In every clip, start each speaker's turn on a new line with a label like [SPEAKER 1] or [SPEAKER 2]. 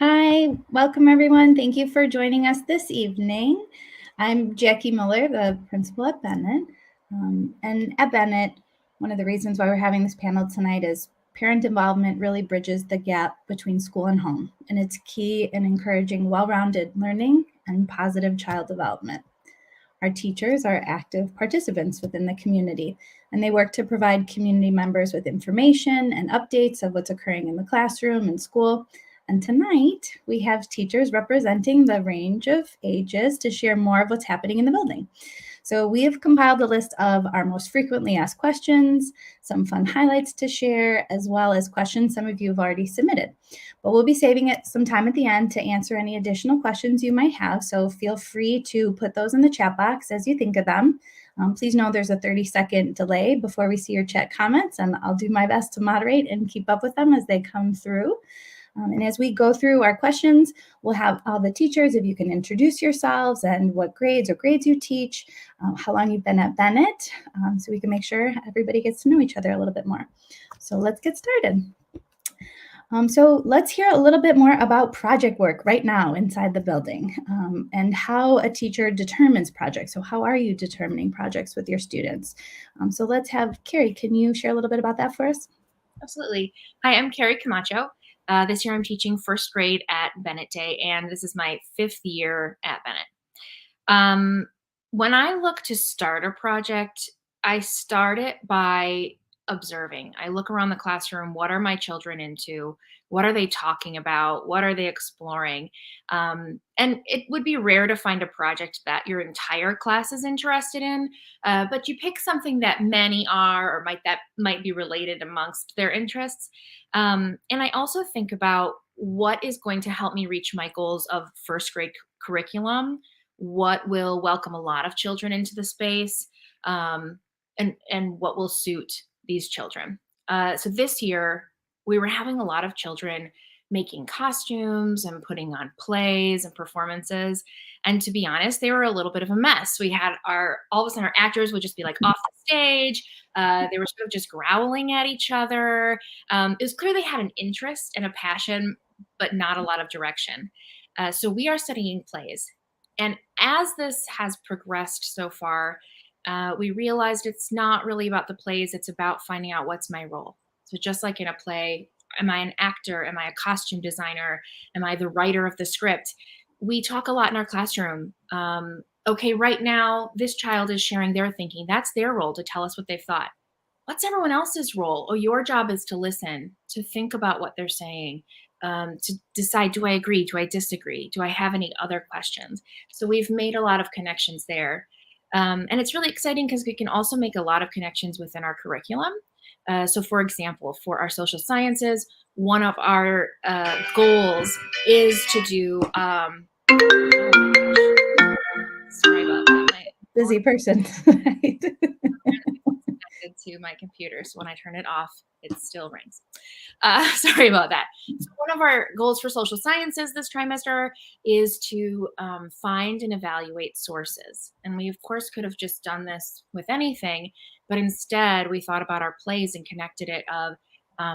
[SPEAKER 1] Hi, welcome everyone. Thank you for joining us this evening. I'm Jackie Miller, the principal at Bennett. And at Bennett, one of the reasons why we're having this panel tonight is parent involvement really bridges the gap between school and home, and it's key in encouraging well-rounded learning and positive child development. Our teachers are active participants within the community, and they work to provide community members with information and updates of what's occurring in the classroom and school. And tonight, we have teachers representing the range of ages to share more of what's happening in the building. So we have compiled a list of our most frequently asked questions, some fun highlights to share, as well as questions some of you have already submitted. But we'll be saving it some time at the end to answer any additional questions you might have. So feel free to put those in the chat box as you think of them. Please know there's a 30-second delay before we see your chat comments, and I'll do my best to moderate and keep up with them as they come through. And as we go through our questions, we'll have all the teachers, if you can introduce yourselves and what grades or grades you teach, how long you've been at Bennett, so we can make sure everybody gets to know each other a little bit more. So let's get started. So let's hear a little bit more about project work right now inside the building, and how a teacher determines projects. So how are you determining projects with your students? So let's have Carrie, can you share a little bit about that for us?
[SPEAKER 2] Absolutely. Hi, I'm Carrie Camacho. This year I'm teaching first grade at Bennett Day, and this is my 5th year at Bennett. When I look to start a project, I start it by observing. I look around the classroom. What are my children into? What are they talking about? What are they exploring? And it would be rare to find a project that your entire class is interested in, but you pick something that many are, or that might be related amongst their interests. And I also think about what is going to help me reach my goals of first grade curriculum, what will welcome a lot of children into the space, and what will suit these children. So this year, we were having a lot of children making costumes and putting on plays and performances. And to be honest, they were a little bit of a mess. We had all of a sudden our actors would just be like off the stage. They were sort of just growling at each other. It was clear they had an interest and a passion, but not a lot of direction. So we are studying plays. And as this has progressed so far, we realized it's not really about the plays, it's about finding out what's my role. So just like in a play, am I an actor? Am I a costume designer? Am I the writer of the script? We talk a lot in our classroom. Okay, right now, this child is sharing their thinking. That's their role to tell us what they've thought. What's everyone else's role? Oh, your job is to listen, to think about what they're saying, to decide, do I agree? Do I disagree? Do I have any other questions? So we've made a lot of connections there. And it's really exciting because we can also make a lot of connections within our curriculum. So for example, for our social sciences, one of our goals is to do, sorry about that.
[SPEAKER 1] Busy person.
[SPEAKER 2] To my computer, so when I turn it off, it still rings. Sorry about that. So one of our goals for social sciences this trimester is to find and evaluate sources. And we, of course, could have just done this with anything, but instead we thought about our plays and connected it of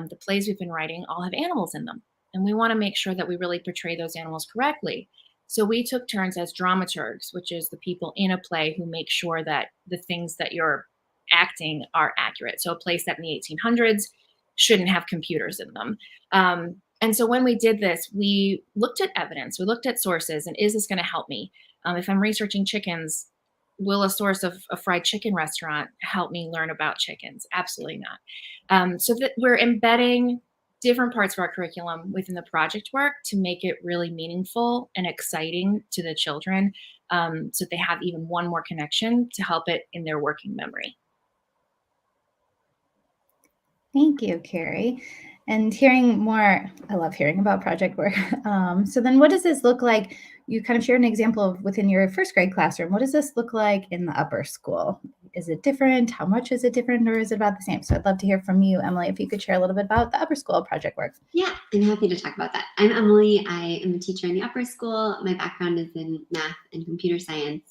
[SPEAKER 2] the plays we've been writing all have animals in them. And we want to make sure that we really portray those animals correctly. So we took turns as dramaturgs, which is the people in a play who make sure that the things that you're acting are accurate. So a play set in the 1800s shouldn't have computers in them. And so when we did this, we looked at evidence, we looked at sources, and is this going to help me? If I'm researching chickens, will a source of a fried chicken restaurant help me learn about chickens? Absolutely not. So that we're embedding different parts of our curriculum within the project work to make it really meaningful and exciting to the children, so they have even one more connection to help it in their working memory.
[SPEAKER 1] Thank you, Carrie. And hearing more, I love hearing about project work. So then what does this look like? You kind of shared an example of within your first grade classroom. What does this look like in the upper school? Is it different? How much is it different, or is it about the same? So I'd love to hear from you, Emily, if you could share a little bit about the upper school project work.
[SPEAKER 3] Yeah, I'm happy to talk about that. I'm Emily. I am a teacher in the upper school. My background is in math and computer science.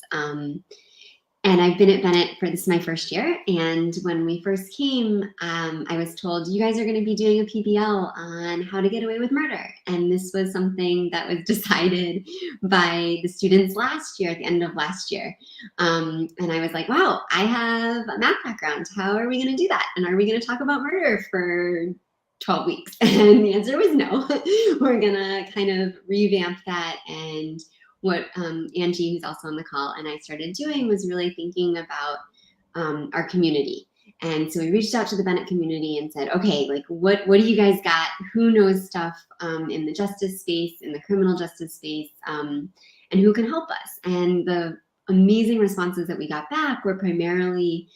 [SPEAKER 3] And I've been at Bennett this is my first year. And when we first came, I was told, you guys are going to be doing a PBL on how to get away with murder. And this was something that was decided by the students last year, at the end of last year. And I was like, wow, I have a math background. How are we going to do that? And are we going to talk about murder for 12 weeks? And the answer was no. We're going to kind of revamp that. And what Angie, who's also on the call, and I started doing was really thinking about our community. And so we reached out to the Bennett community and said, okay, like what do you guys got? Who knows stuff in the justice space, in the criminal justice space, and who can help us? And the amazing responses that we got back were primarily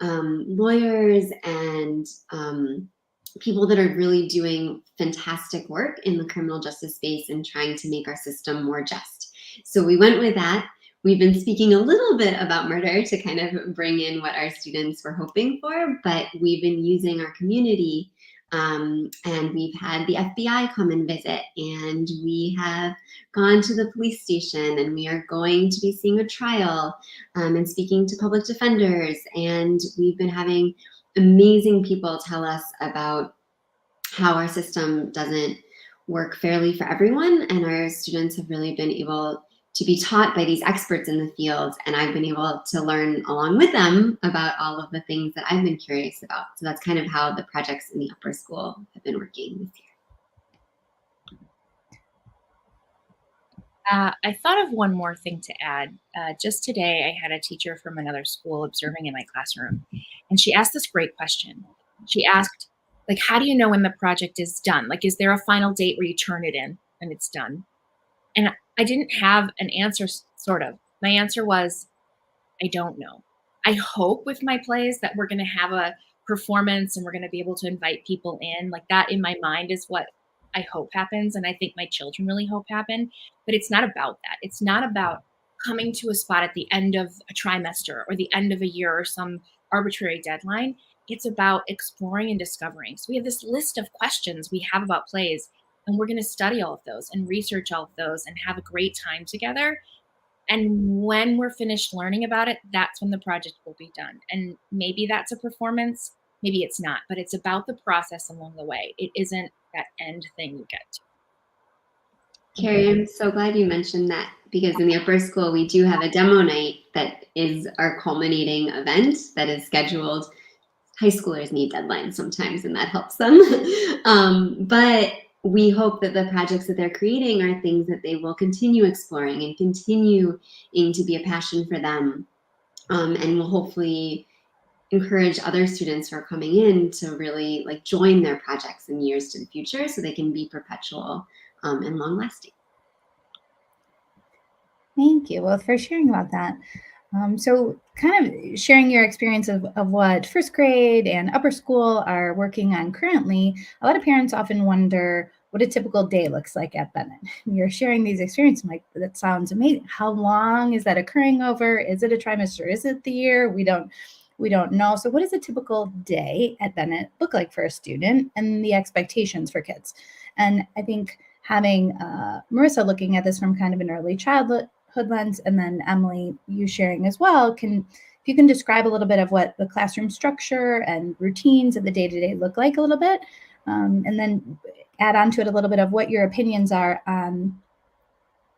[SPEAKER 3] lawyers and people that are really doing fantastic work in the criminal justice space and trying to make our system more just. So we went with that. We've been speaking a little bit about murder to kind of bring in what our students were hoping for, but we've been using our community, and we've had the FBI come and visit, and we have gone to the police station, and we are going to be seeing a trial and speaking to public defenders, and we've been having amazing people tell us about how our system doesn't work fairly for everyone, and our students have really been able to be taught by these experts in the field, and I've been able to learn along with them about all of the things that I've been curious about. So that's kind of how the projects in the upper school have been working this year.
[SPEAKER 2] I thought of one more thing to add. Just today, I had a teacher from another school observing in my classroom, and she asked this great question. She asked, like, how do you know when the project is done? Like, is there a final date where you turn it in and it's done? And I didn't have an answer, sort of. My answer was, I don't know. I hope with my plays that we're going to have a performance and we're going to be able to invite people in. Like, that in my mind is what I hope happens, and I think my children really hope happen. But it's not about that. It's not about coming to a spot at the end of a trimester or the end of a year or some arbitrary deadline. It's about exploring and discovering. So we have this list of questions we have about plays, and we're going to study all of those and research all of those and have a great time together. And when we're finished learning about it, that's when the project will be done. And maybe that's a performance, maybe it's not, but it's about the process along the way. It isn't that end thing you get to.
[SPEAKER 3] Carrie, I'm so glad you mentioned that, because in the upper school, we do have a demo night that is our culminating event that is scheduled. High schoolers need deadlines sometimes, and that helps them. But we hope that the projects that they're creating are things that they will continue exploring and continuing to be a passion for them, and will hopefully encourage other students who are coming in to really like join their projects in years to the future, so they can be perpetual and long lasting.
[SPEAKER 1] Thank you both for sharing about that. So kind of sharing your experience of what first grade and upper school are working on currently, a lot of parents often wonder what a typical day looks like at Bennett. You're sharing these experiences, I'm like, that sounds amazing. How long is that occurring over? Is it a trimester? Is it the year? We don't know. So what does a typical day at Bennett look like for a student, and the expectations for kids? And I think having Marissa looking at this from kind of an early childhood lens, and then Emily, you sharing as well, if you can describe a little bit of what the classroom structure and routines of the day-to-day look like a little bit, and then add on to it a little bit of what your opinions are on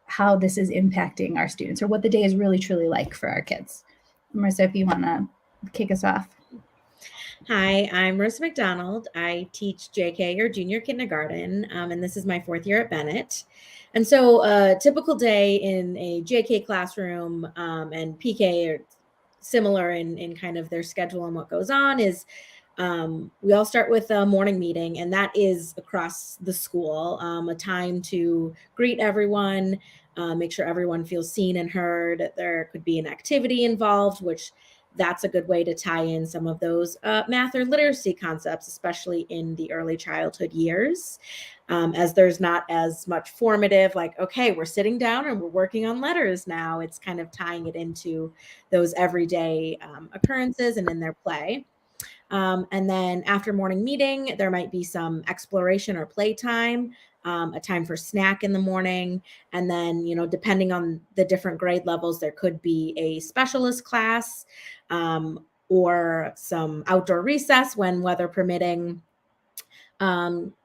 [SPEAKER 1] how this is impacting our students, or what the day is really truly like for our kids. Marissa, if you want to kick us off.
[SPEAKER 4] Hi, I'm Marissa McDonald. I teach JK, or junior kindergarten, and this is my 4th year at Bennett. And so a typical day in a JK classroom and PK are similar in kind of their schedule and what goes on is we all start with a morning meeting, and that is across the school, a time to greet everyone, make sure everyone feels seen and heard. There could be an activity involved, which that's a good way to tie in some of those math or literacy concepts, especially in the early childhood years, as there's not as much formative, like, okay, we're sitting down and we're working on letters now. It's kind of tying it into those everyday occurrences and in their play. And then after morning meeting, there might be some exploration or playtime. a time for snack in the morning. And then, depending on the different grade levels, there could be a specialist class or some outdoor recess when weather permitting.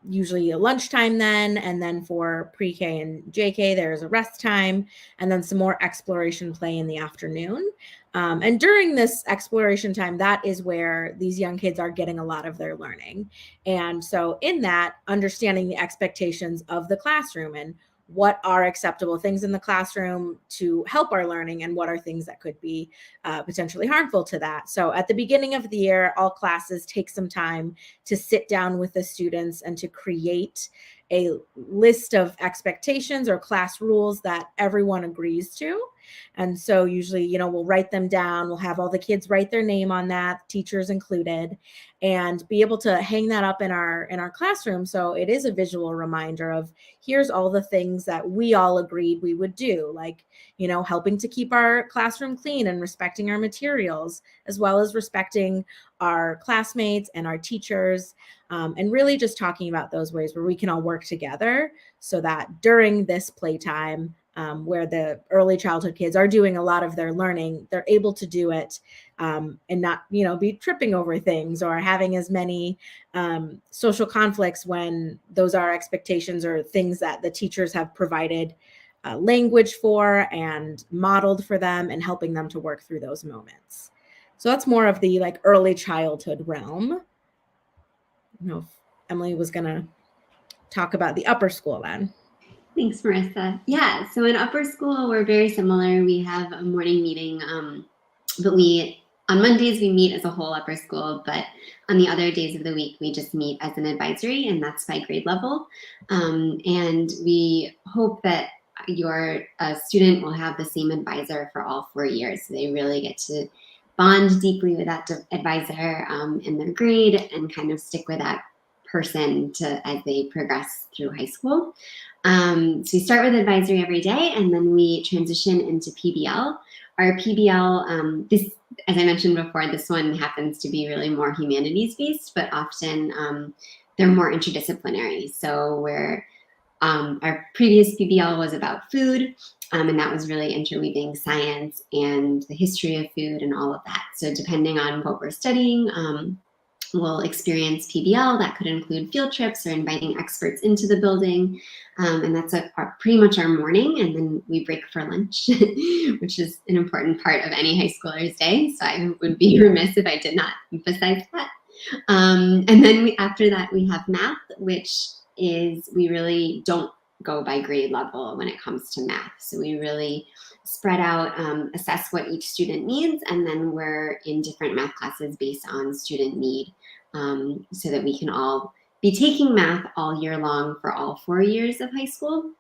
[SPEAKER 4] Usually a lunchtime then, and then for pre-K and JK, there's a rest time, and then some more exploration play in the afternoon. And during this exploration time, that is where these young kids are getting a lot of their learning. And so in that, understanding the expectations of the classroom and what are acceptable things in the classroom to help our learning and what are things that could be potentially harmful to that. So at the beginning of the year, all classes take some time to sit down with the students and to create a list of expectations or class rules that everyone agrees to. And so usually, we'll write them down. We'll have all the kids write their name on that, teachers included, and be able to hang that up in our classroom. So it is a visual reminder of here's all the things that we all agreed we would do, like, helping to keep our classroom clean and respecting our materials, as well as respecting our classmates and our teachers, and really just talking about those ways where we can all work together so that during this playtime, where the early childhood kids are doing a lot of their learning, they're able to do it and not, be tripping over things or having as many social conflicts when those are expectations or things that the teachers have provided language for and modeled for them and helping them to work through those moments. So that's more of the early childhood realm. I don't know if Emily was going to talk about the upper school then.
[SPEAKER 3] Thanks, Marissa. Yeah, so in upper school, we're very similar. We have a morning meeting, but on Mondays, we meet as a whole upper school, but on the other days of the week, we just meet as an advisory, and that's by grade level. And we hope that your student will have the same advisor for all 4 years. So they really get to bond deeply with that advisor in their grade and kind of stick with that person as they progress through high school. So we start with advisory every day, and then we transition into PBL. Our PBL, this, as I mentioned before, this one happens to be really more humanities-based, but often they're more interdisciplinary. So our previous PBL was about food, and that was really interweaving science and the history of food and all of that. So depending on what we're studying, we'll experience PBL. That could include field trips or inviting experts into the building. And that's pretty much our morning. And then we break for lunch, which is an important part of any high schooler's day. So I would be remiss if I did not emphasize that. And then after that, we have math, which is we really don't go by grade level when it comes to math. So we really spread out, assess what each student needs, and then we're in different math classes based on student need, so that we can all be taking math all year long for all 4 years of high school.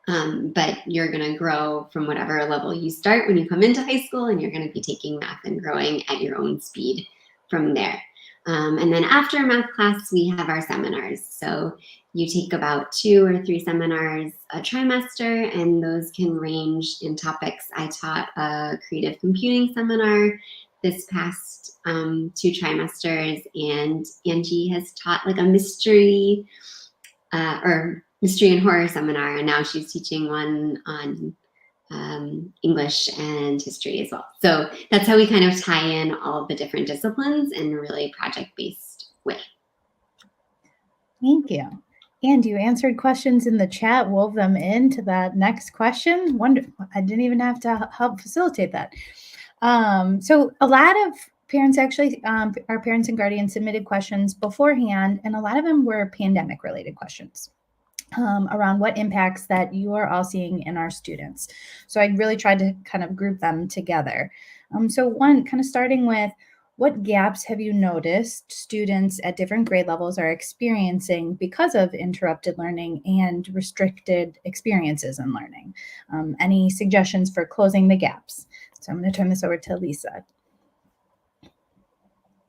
[SPEAKER 3] But you're going to grow from whatever level you start when you come into high school, and you're going to be taking math and growing at your own speed from there. And then after math class, we have our seminars. So you take about 2 or 3 seminars a trimester, and those can range in topics. I taught a creative computing seminar this past 2 trimesters, and Angie has taught a mystery and horror seminar, and now she's teaching one on English and history as well. So that's how we kind of tie in all the different disciplines in a really project-based way.
[SPEAKER 1] Thank you. And you answered questions in the chat, wove them into that next question. Wonderful. I didn't even have to help facilitate that. So a lot of parents actually, our parents and guardians submitted questions beforehand, and a lot of them were pandemic-related questions. Around what impacts that you are all seeing in our students. So I really tried to kind of group them together. So one, kind of starting with, what gaps have you noticed students at different grade levels are experiencing because of interrupted learning and restricted experiences in learning? Any suggestions for closing the gaps? So I'm going to turn this over to Lisa.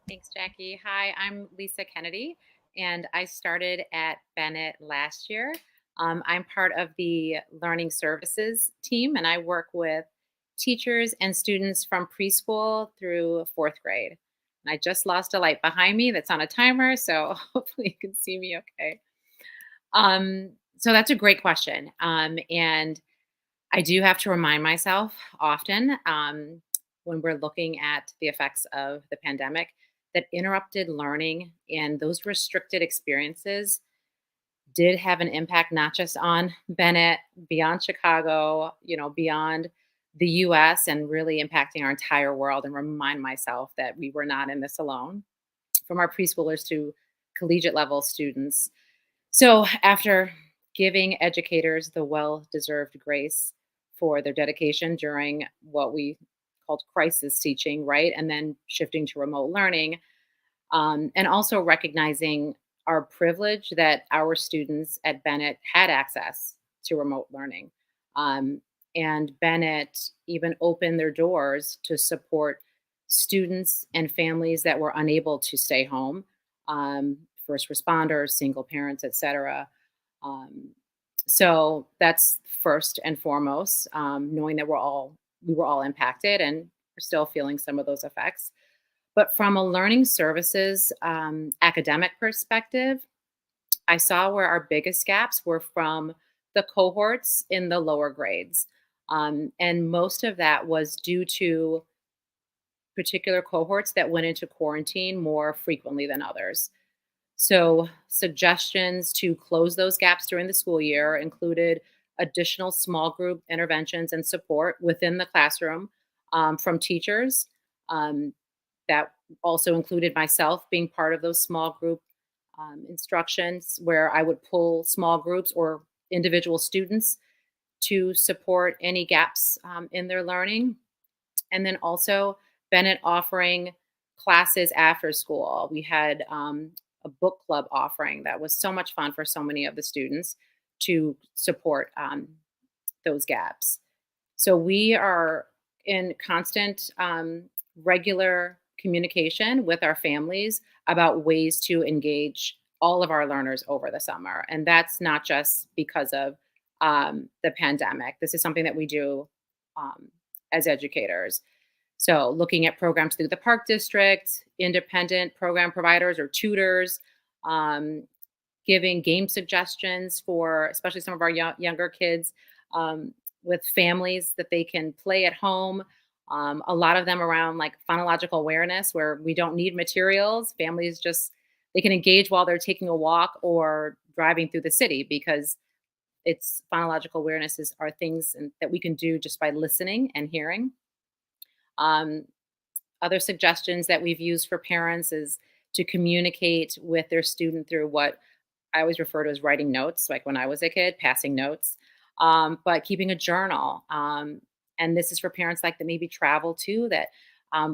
[SPEAKER 5] Thanks, Jackie. Hi, I'm Lisa Kennedy, and I started at Bennett last year. I'm part of the Learning Services team, and I work with teachers and students from preschool through 4th grade. And I just lost a light behind me that's on a timer, so hopefully you can see me okay. So that's a great question. And I do have to remind myself often when we're looking at the effects of the pandemic that interrupted learning and those restricted experiences did have an impact not just on Bennett, beyond Chicago, beyond the US, and really impacting our entire world, and remind myself that we were not in this alone, from our preschoolers to collegiate level students. So, after giving educators the well deserved grace for their dedication during what we called crisis teaching, right? And then shifting to remote learning, and also recognizing our privilege that our students at Bennett had access to remote learning. Um, and Bennett even opened their doors to support students and families that were unable to stay home, first responders, single parents, etc. Um, so that's first and foremost, knowing that we were all impacted and we're still feeling some of those effects. But from a learning services academic perspective, I saw where our biggest gaps were from the cohorts in the lower grades. And most of that was due to particular cohorts that went into quarantine more frequently than others. So, suggestions to close those gaps during the school year included additional small group interventions and support within the classroom from teachers. That also included myself being part of those small group instructions where I would pull small groups or individual students to support any gaps in their learning. And then also Bennett offering classes after school. We had a book club offering that was so much fun for so many of the students to support those gaps. So we are in constant, regular communication with our families about ways to engage all of our learners over the summer. And that's not just because of the pandemic. This is something that we do as educators. So looking at programs through the Park District, independent program providers or tutors, giving game suggestions for especially some of our younger kids with families that they can play at home. A lot of them around like phonological awareness, where we don't need materials. Families just, they can engage while they're taking a walk or driving through the city, because it's phonological awarenesses are things that we can do just by listening and hearing. Other suggestions that we've used for parents is to communicate with their student through what I always refer to as writing notes, like when I was a kid, passing notes, but keeping a journal. And this is for parents like that maybe travel too, that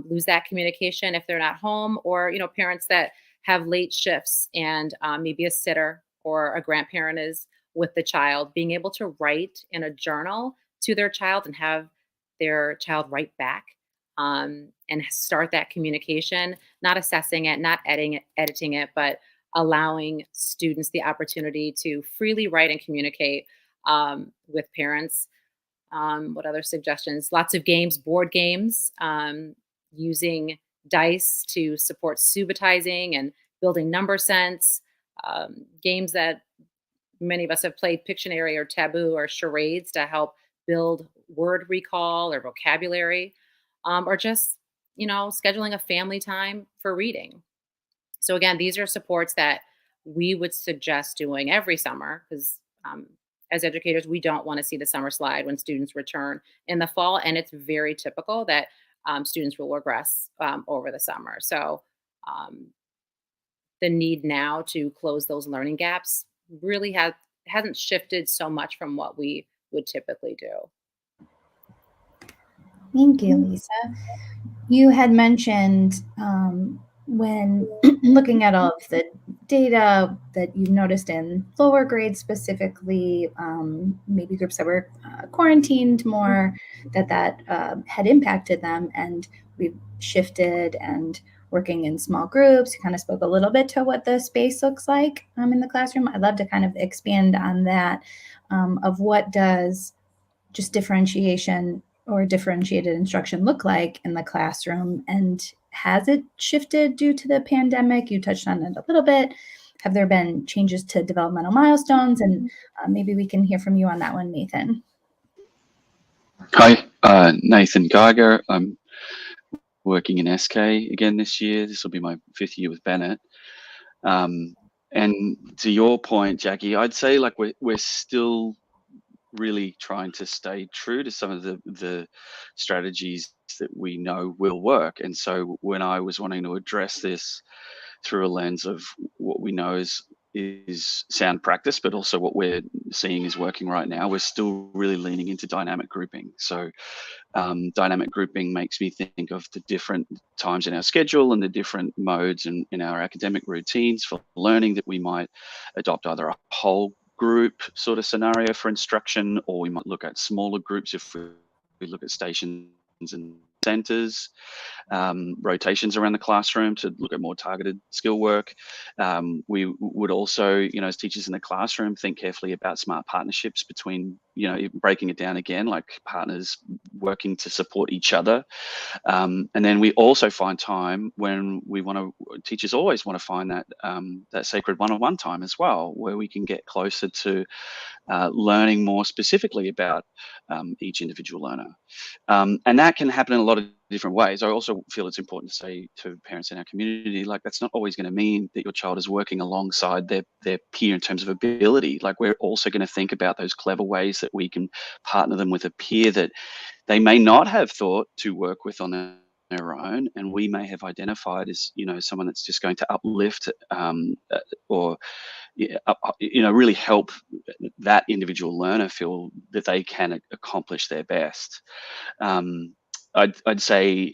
[SPEAKER 5] lose that communication if they're not home, or parents that have late shifts and maybe a sitter or a grandparent is with the child, being able to write in a journal to their child and have their child write back, and start that communication, not assessing it, not editing it, but allowing students the opportunity to freely write and communicate with parents. What other suggestions? Lots of games, board games, using dice to support subitizing and building number sense. Games that many of us have played, Pictionary or Taboo or charades, to help build word recall or vocabulary, or just, scheduling a family time for reading. So again, these are supports that we would suggest doing every summer, because as educators, we don't want to see the summer slide when students return in the fall. And it's very typical that students will regress over the summer. So the need now to close those learning gaps really hasn't shifted so much from what we would typically do.
[SPEAKER 1] Thank you, Lisa. You had mentioned when looking at all of the data that you've noticed in lower grades specifically, maybe groups that were quarantined more, that had impacted them, and we've shifted and working in small groups. You kind of spoke a little bit to what the space looks like in the classroom. I'd love to kind of expand on that, of what does just differentiation or differentiated instruction look like in the classroom, and has it shifted due to the pandemic? You touched on it a little bit. have there been changes to developmental milestones? And maybe we can hear from you on that one, Nathan.
[SPEAKER 6] Hi, Nathan Geiger. I'm working in SK again this year. This will be my 5th year with Bennett. And to your point, Jackie, I'd say like we're still really trying to stay true to some of the strategies that we know will work. And so when I was wanting to address this through a lens of what we know is sound practice, but also what we're seeing is working right now, we're still really leaning into dynamic grouping. So dynamic grouping makes me think of the different times in our schedule and the different modes in our academic routines for learning that we might adopt either a whole group sort of scenario for instruction, or we might look at smaller groups if we look at stations and centers, rotations around the classroom to look at more targeted skill work. We would also, you know, as teachers in the classroom, think carefully about smart partnerships between, you know, breaking it down again, like partners working to support each other. And then we also find time when we want to, teachers always want to find that that sacred one-on-one time as well, where we can get closer to learning more specifically about each individual learner. And that can happen in a lot of different ways. I also feel it's important to say to parents in our community, like that's not always going to mean that your child is working alongside their peer in terms of ability. Like we're also going to think about those clever ways that we can partner them with a peer that they may not have thought to work with on their own, and we may have identified as, you know, someone that's just going to uplift or you know, really help that individual learner feel that they can accomplish their best. I'd say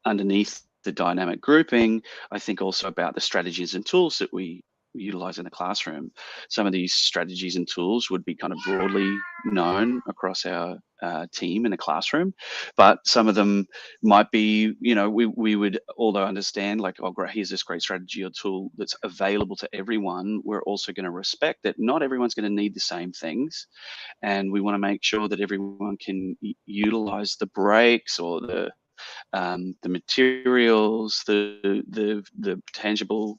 [SPEAKER 6] underneath the dynamic grouping, I think also about the strategies and tools that we utilize in the classroom. Some of these strategies and tools would be kind of broadly known across our team in the classroom, but some of them might be, you know, we would, although understand like, oh great, here's this great strategy or tool that's available to everyone, we're also going to respect that not everyone's going to need the same things, and we want to make sure that everyone can utilize the breaks or the materials, the tangible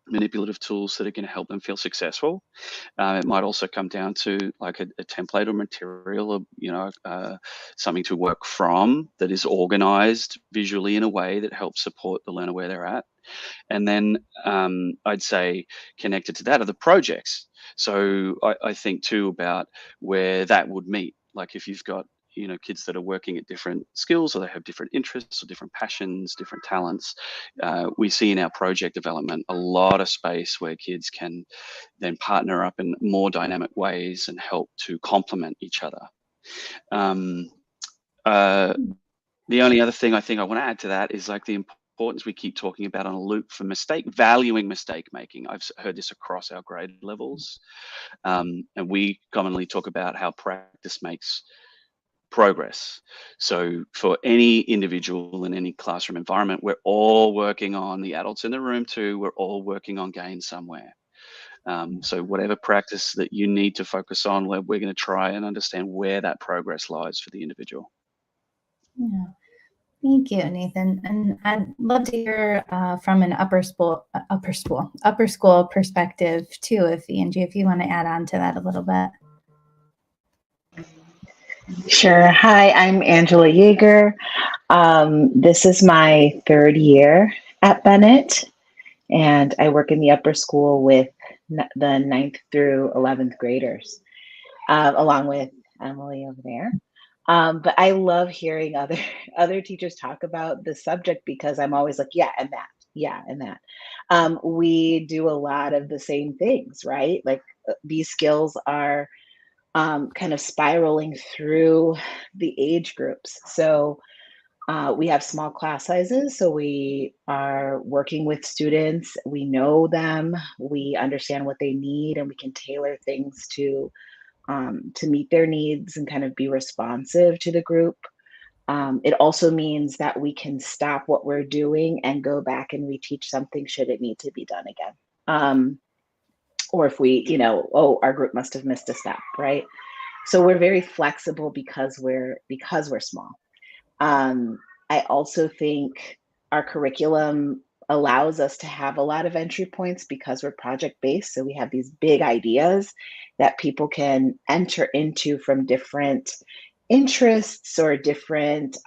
[SPEAKER 6] manipulative tools that are going to help them feel successful. It might also come down to like a template or material, or, you know, something to work from that is organized visually in a way that helps support the learner where they're at. And then I'd say connected to that are the projects. So I think too about where that would meet. Like if you've got, you know, kids that are working at different skills, or they have different interests or different passions, different talents, we see in our project development a lot of space where kids can then partner up in more dynamic ways and help to complement each other. The only other thing I think I want to add to that is like the importance we keep talking about on a loop for valuing mistake making. I've heard this across our grade levels, and we commonly talk about how practice makes progress. So for any individual in any classroom environment, we're all working on, the adults in the room too, we're all working on gain somewhere. So whatever practice that you need to focus on, we're going to try and understand where that progress lies for the individual.
[SPEAKER 1] Yeah. Thank you, Nathan. And I'd love to hear from an upper school perspective too, if Angie, if you want to add on to that a little bit.
[SPEAKER 7] Sure. Hi, I'm Angela Yeager. This is my 3rd year at Bennett, and I work in the upper school with the 9th through 11th graders, along with Emily over there. But I love hearing other teachers talk about this subject, because I'm always like, yeah, and that. We do a lot of the same things, right? Like these skills are kind of spiraling through the age groups. So we have small class sizes. So we are working with students. We know them. We understand what they need, and we can tailor things to meet their needs and kind of be responsive to the group. It also means that we can stop what we're doing and go back and reteach something should it need to be done again. Or if we, you know, oh, our group must have missed a step, right? So we're very flexible because we're small. I also think our curriculum allows us to have a lot of entry points because we're project-based. So we have these big ideas that people can enter into from different interests or different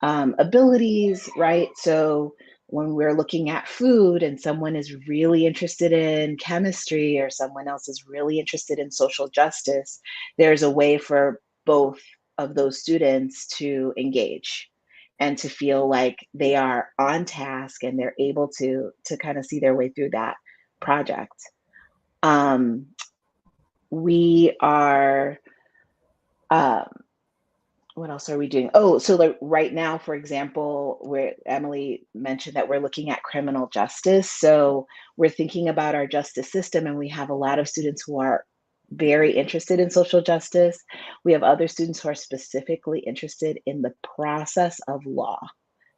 [SPEAKER 7] abilities, right? So when we're looking at food and someone is really interested in chemistry or someone else is really interested in social justice, there's a way for both of those students to engage and to feel like they are on task and they're able to kind of see their way through that project. We are what else are we doing? Oh, so like right now, for example, where Emily mentioned that we're looking at criminal justice. So we're thinking about our justice system, and we have a lot of students who are very interested in social justice. We have other students who are specifically interested in the process of law,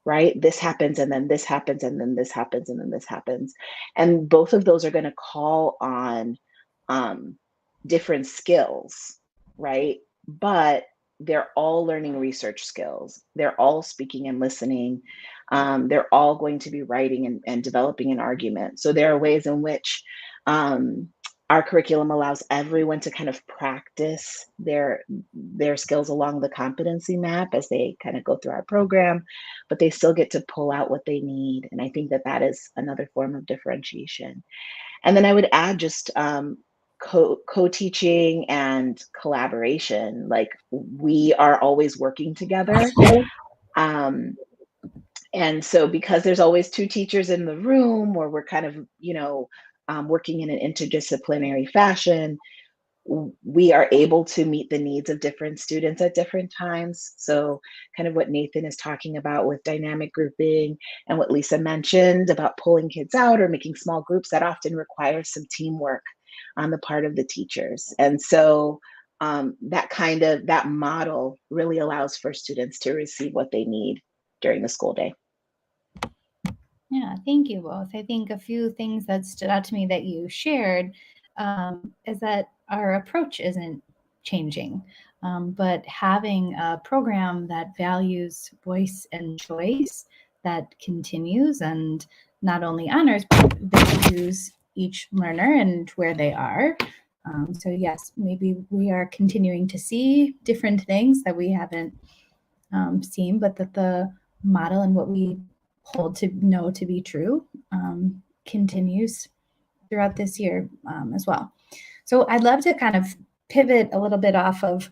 [SPEAKER 7] right? This happens, and then this happens, and then this happens, and then this happens. And both of those are going to call on different skills, right? But they're all learning research skills. They're all speaking and listening. They're all going to be writing and developing an argument. So there are ways in which our curriculum allows everyone to kind of practice their skills along the competency map as they kind of go through our program, but they still get to pull out what they need. And I think that that is another form of differentiation. And then I would add just co-teaching and collaboration. Like we are always working together. And so because there's always two teachers in the room, or we're kind of, working in an interdisciplinary fashion, we are able to meet the needs of different students at different times. So kind of what Nathan is talking about with dynamic grouping and what Lisa mentioned about pulling kids out or making small groups, that often requires some teamwork on the part of the teachers. And so that model really allows for students to receive what they need during the school day.
[SPEAKER 1] Yeah, thank you both. I think a few things that stood out to me that you shared is that our approach isn't changing, but having a program that values voice and choice that continues and not only honors, but values each learner and where they are. So yes, maybe we are continuing to see different things that we haven't seen, but that the model and what we hold to know to be true continues throughout this year as well. So I'd love to kind of pivot a little bit off of,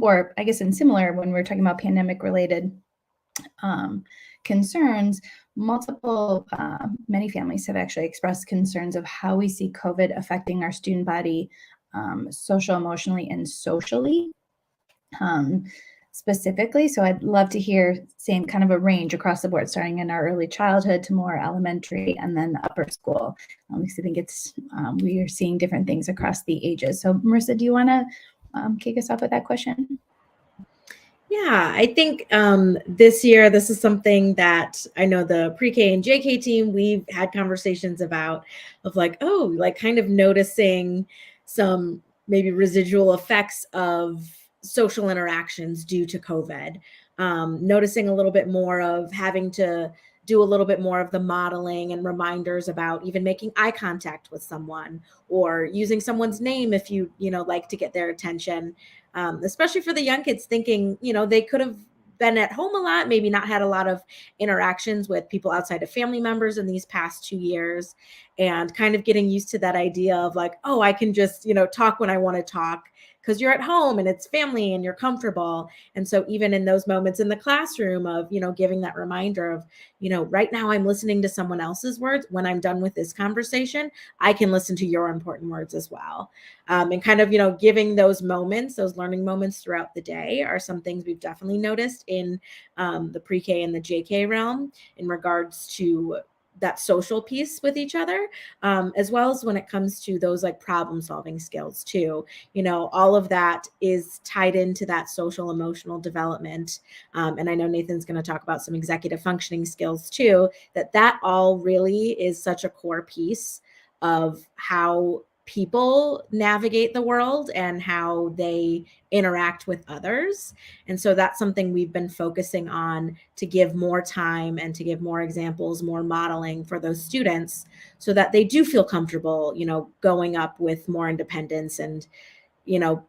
[SPEAKER 1] or I guess in similar, when we're talking about pandemic related concerns, many families have actually expressed concerns of how we see COVID affecting our student body social, emotionally, and socially. Specifically. So I'd love to hear same kind of a range across the board, starting in our early childhood to more elementary and then upper school. Because I think we are seeing different things across the ages. So Marissa, do you want to kick us off with that question?
[SPEAKER 4] Yeah, I think this year, this is something that I know the pre-K and JK team, we've had conversations about of kind of noticing some maybe residual effects of social interactions due to COVID, noticing a little bit more of having to do a little bit more of the modeling and reminders about even making eye contact with someone or using someone's name if you like to get their attention, especially for the young kids thinking, they could have been at home a lot, maybe not had a lot of interactions with people outside of family members in these past 2 years, and kind of getting used to that idea of like, oh, I can just, talk when I want to talk because you're at home and it's family and you're comfortable. And so even in those moments in the classroom of, giving that reminder of, right now I'm listening to someone else's words. When I'm done with this conversation, I can listen to your important words as well. And kind of, giving those moments, those learning moments throughout the day are some things we've definitely noticed in the pre-K and the JK realm in regards to that social piece with each other, as well as when it comes to those like problem solving skills too. All of that is tied into that social emotional development. And I know Nathan's going to talk about some executive functioning skills too, that all really is such a core piece of how people navigate the world and how they interact with others. And so that's something we've been focusing on, to give more time and to give more examples, more modeling for those students, so that they do feel comfortable, going up with more independence and,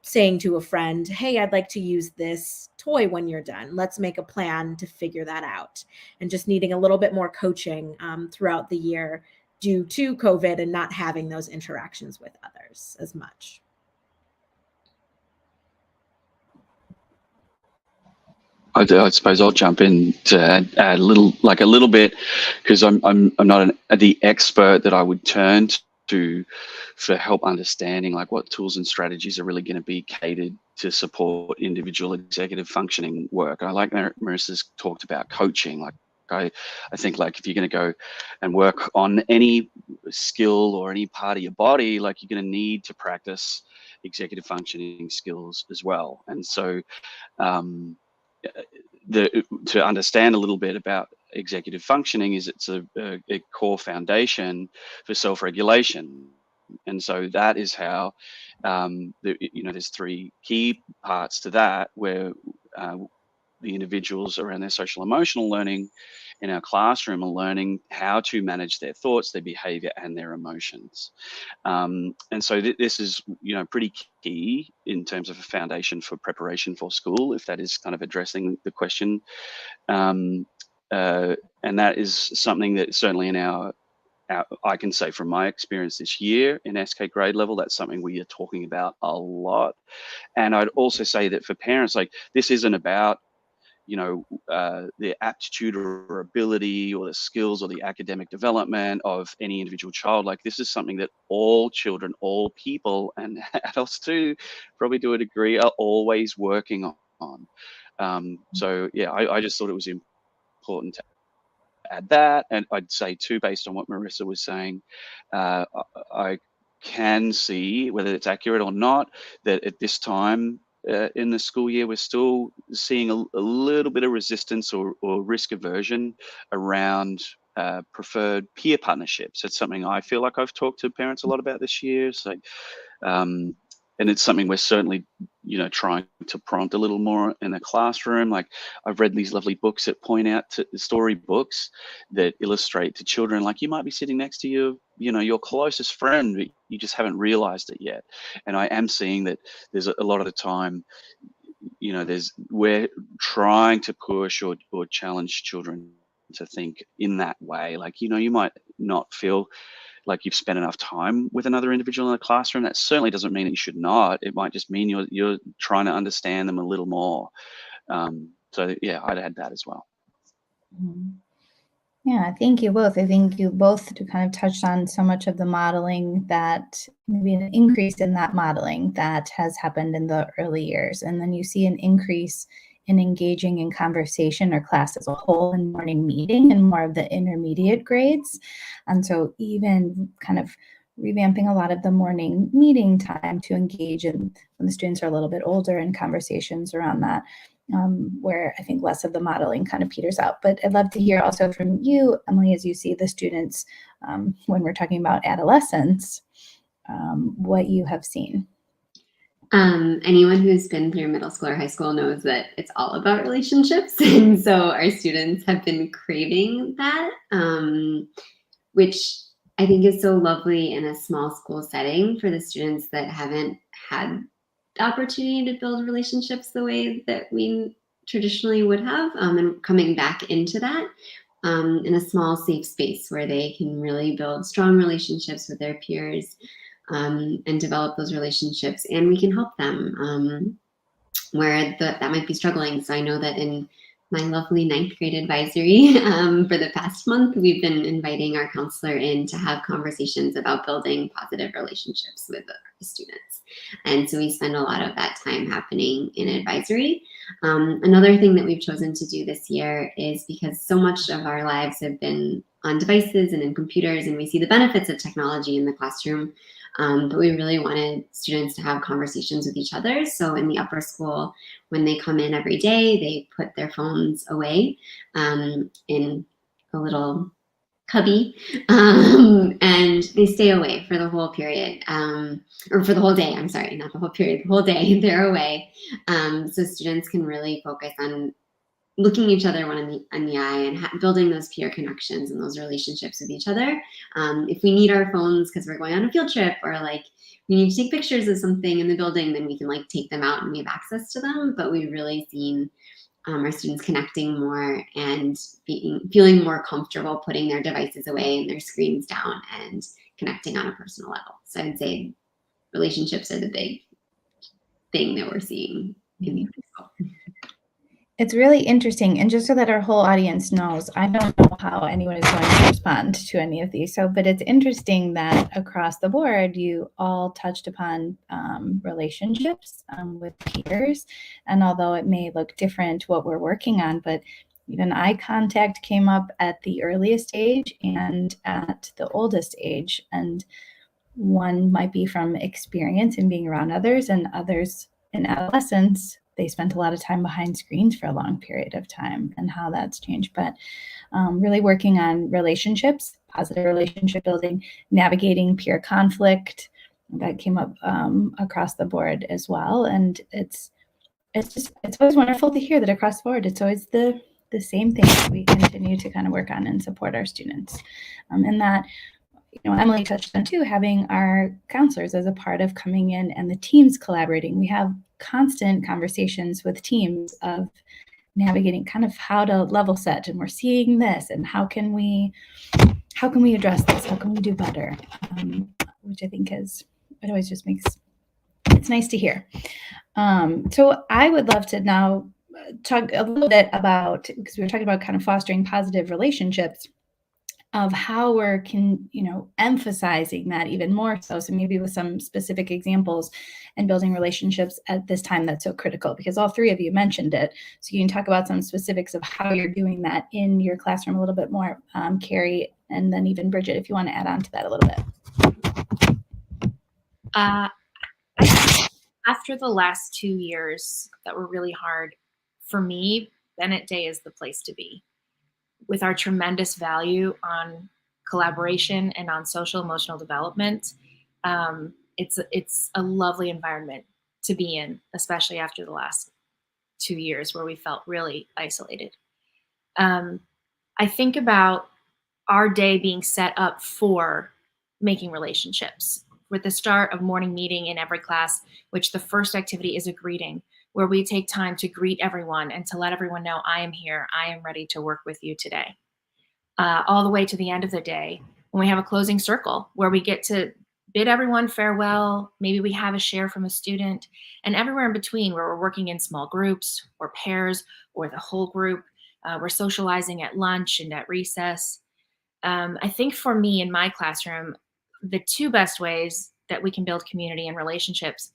[SPEAKER 4] saying to a friend, hey, I'd like to use this toy when you're done. Let's make a plan to figure that out. And just needing a little bit more coaching throughout the year due to COVID and not having those interactions with others as much.
[SPEAKER 6] I suppose I'll jump in to add a little bit, because I'm not the expert that I would turn to for help understanding like what tools and strategies are really going to be catered to support individual executive functioning work. I like Marissa's talked about coaching. Like I think like if you're going to go and work on any skill or any part of your body, like you're going to need to practice executive functioning skills as well. And so to understand a little bit about executive functioning is it's a core foundation for self-regulation. And so that is how there's three key parts to that, where the individuals around their social emotional learning in our classroom are learning how to manage their thoughts, their behavior, and their emotions. And so this is, pretty key in terms of a foundation for preparation for school, if that is kind of addressing the question. And that is something that certainly in our I can say from my experience this year in SK grade level, that's something we are talking about a lot. And I'd also say that for parents, like this isn't about the aptitude or ability or the skills or the academic development of any individual child. Like this is something that all children, all people, and adults too, probably to a degree, are always working on. So yeah, I just thought it was important to add that. And I'd say too, based on what Marissa was saying, I can see, whether it's accurate or not, that at this time in the school year, we're still seeing a little bit of resistance or risk aversion around preferred peer partnerships. It's something I feel like I've talked to parents a lot about this year. So, and it's something we're certainly, trying to prompt a little more in the classroom. Like I've read these lovely books that point out to storybooks that illustrate to children, like you might be sitting next to your closest friend, but you just haven't realized it yet. And I am seeing that there's a lot of the time, we're trying to push or challenge children to think in that way. Like, you might not feel like you've spent enough time with another individual in a classroom. That certainly doesn't mean that you should not. It might just mean you're trying to understand them a little more. So yeah, I'd add that as well.
[SPEAKER 1] Yeah, thank you both. I think you both kind of touched on so much of the modeling, that maybe an increase in that modeling that has happened in the early years. And then you see an increase in engaging in conversation or class as a whole in morning meeting and more of the intermediate grades. And so even kind of revamping a lot of the morning meeting time to engage in, when the students are a little bit older, in conversations around that, where I think less of the modeling kind of peters out. But I'd love to hear also from you, Emily, as you see the students when we're talking about adolescence, what you have seen.
[SPEAKER 3] Anyone who's been through middle school or high school knows that it's all about relationships. And so our students have been craving that, which I think is so lovely in a small school setting for the students that haven't had the opportunity to build relationships the way that we traditionally would have, and coming back into that in a small, safe space where they can really build strong relationships with their peers. And develop those relationships, and we can help them where that might be struggling. So I know that in my lovely 9th grade advisory for the past month, we've been inviting our counselor in to have conversations about building positive relationships with the students. And so we spend a lot of that time happening in advisory. Another thing that we've chosen to do this year is, because so much of our lives have been on devices and in computers, and we see the benefits of technology in the classroom, but we really wanted students to have conversations with each other. So in the upper school, when they come in every day, they put their phones away in a little cubby, and they stay away for the whole period, or for the whole day. I'm sorry, not the whole period, the whole day they're away. So students can really focus on looking each other one in the eye and building those peer connections and those relationships with each other. If we need our phones because we're going on a field trip, or like we need to take pictures of something in the building, then we can like take them out and we have access to them. But we've really seen our students connecting more and feeling more comfortable putting their devices away and their screens down and connecting on a personal level. So I'd say relationships are the big thing that we're seeing in the preschool.
[SPEAKER 1] It's really interesting. And just so that our whole audience knows, I don't know how anyone is going to respond to any of these. But it's interesting that across the board, you all touched upon relationships with peers. And although it may look different what we're working on, but even eye contact came up at the earliest age and at the oldest age. And one might be from experience in being around others, and others in adolescence, they spent a lot of time behind screens for a long period of time, and how that's changed. But really working on relationships, positive relationship building, navigating peer conflict, that came up across the board as well. And it's always wonderful to hear that across the board, it's always the same thing that we continue to kind of work on and support our students. And that, Emily touched on too, having our counselors as a part of coming in and the teams collaborating. We have constant conversations with teams of navigating kind of how to level set, and we're seeing this, and how can we address this? How can we do better? Which I think it always just it's nice to hear. So I would love to now talk a little bit about, because we were talking about kind of fostering positive relationships, of how we're emphasizing that even more so. So maybe with some specific examples and building relationships at this time that's so critical, because all three of you mentioned it. So you can talk about some specifics of how you're doing that in your classroom a little bit more, Carrie, and then even Bridget, if you want to add on to that a little bit.
[SPEAKER 2] After the last 2 years that were really hard, for me, Bennett Day is the place to be. With our tremendous value on collaboration and on social emotional development, it's a lovely environment to be in, especially after the last 2 years where we felt really isolated. I think about our day being set up for making relationships, with the start of morning meeting in every class, which the first activity is a greeting, where we take time to greet everyone and to let everyone know, I am here, I am ready to work with you today. All the way to the end of the day, when we have a closing circle, where we get to bid everyone farewell, maybe we have a share from a student, and everywhere in between, where we're working in small groups or pairs or the whole group, we're socializing at lunch and at recess. I think for me in my classroom, the two best ways that we can build community and relationships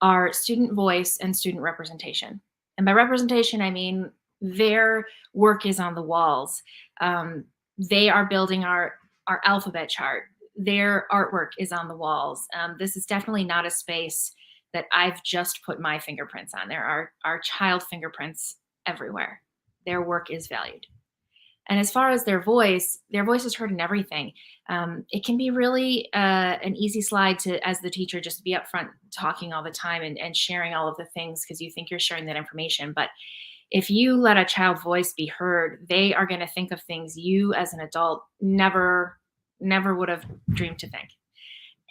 [SPEAKER 2] are student voice and student representation. And by representation, I mean their work is on the walls. They are building our alphabet chart. Their artwork is on the walls. This is definitely not a space that I've just put my fingerprints on. There are child fingerprints everywhere. Their work is valued. And as far as their voice is heard in everything. It can be really an easy slide to, as the teacher, just be up front talking all the time and sharing all of the things because you think you're sharing that information. But if you let a child's voice be heard, they are going to think of things you as an adult never would have dreamed to think.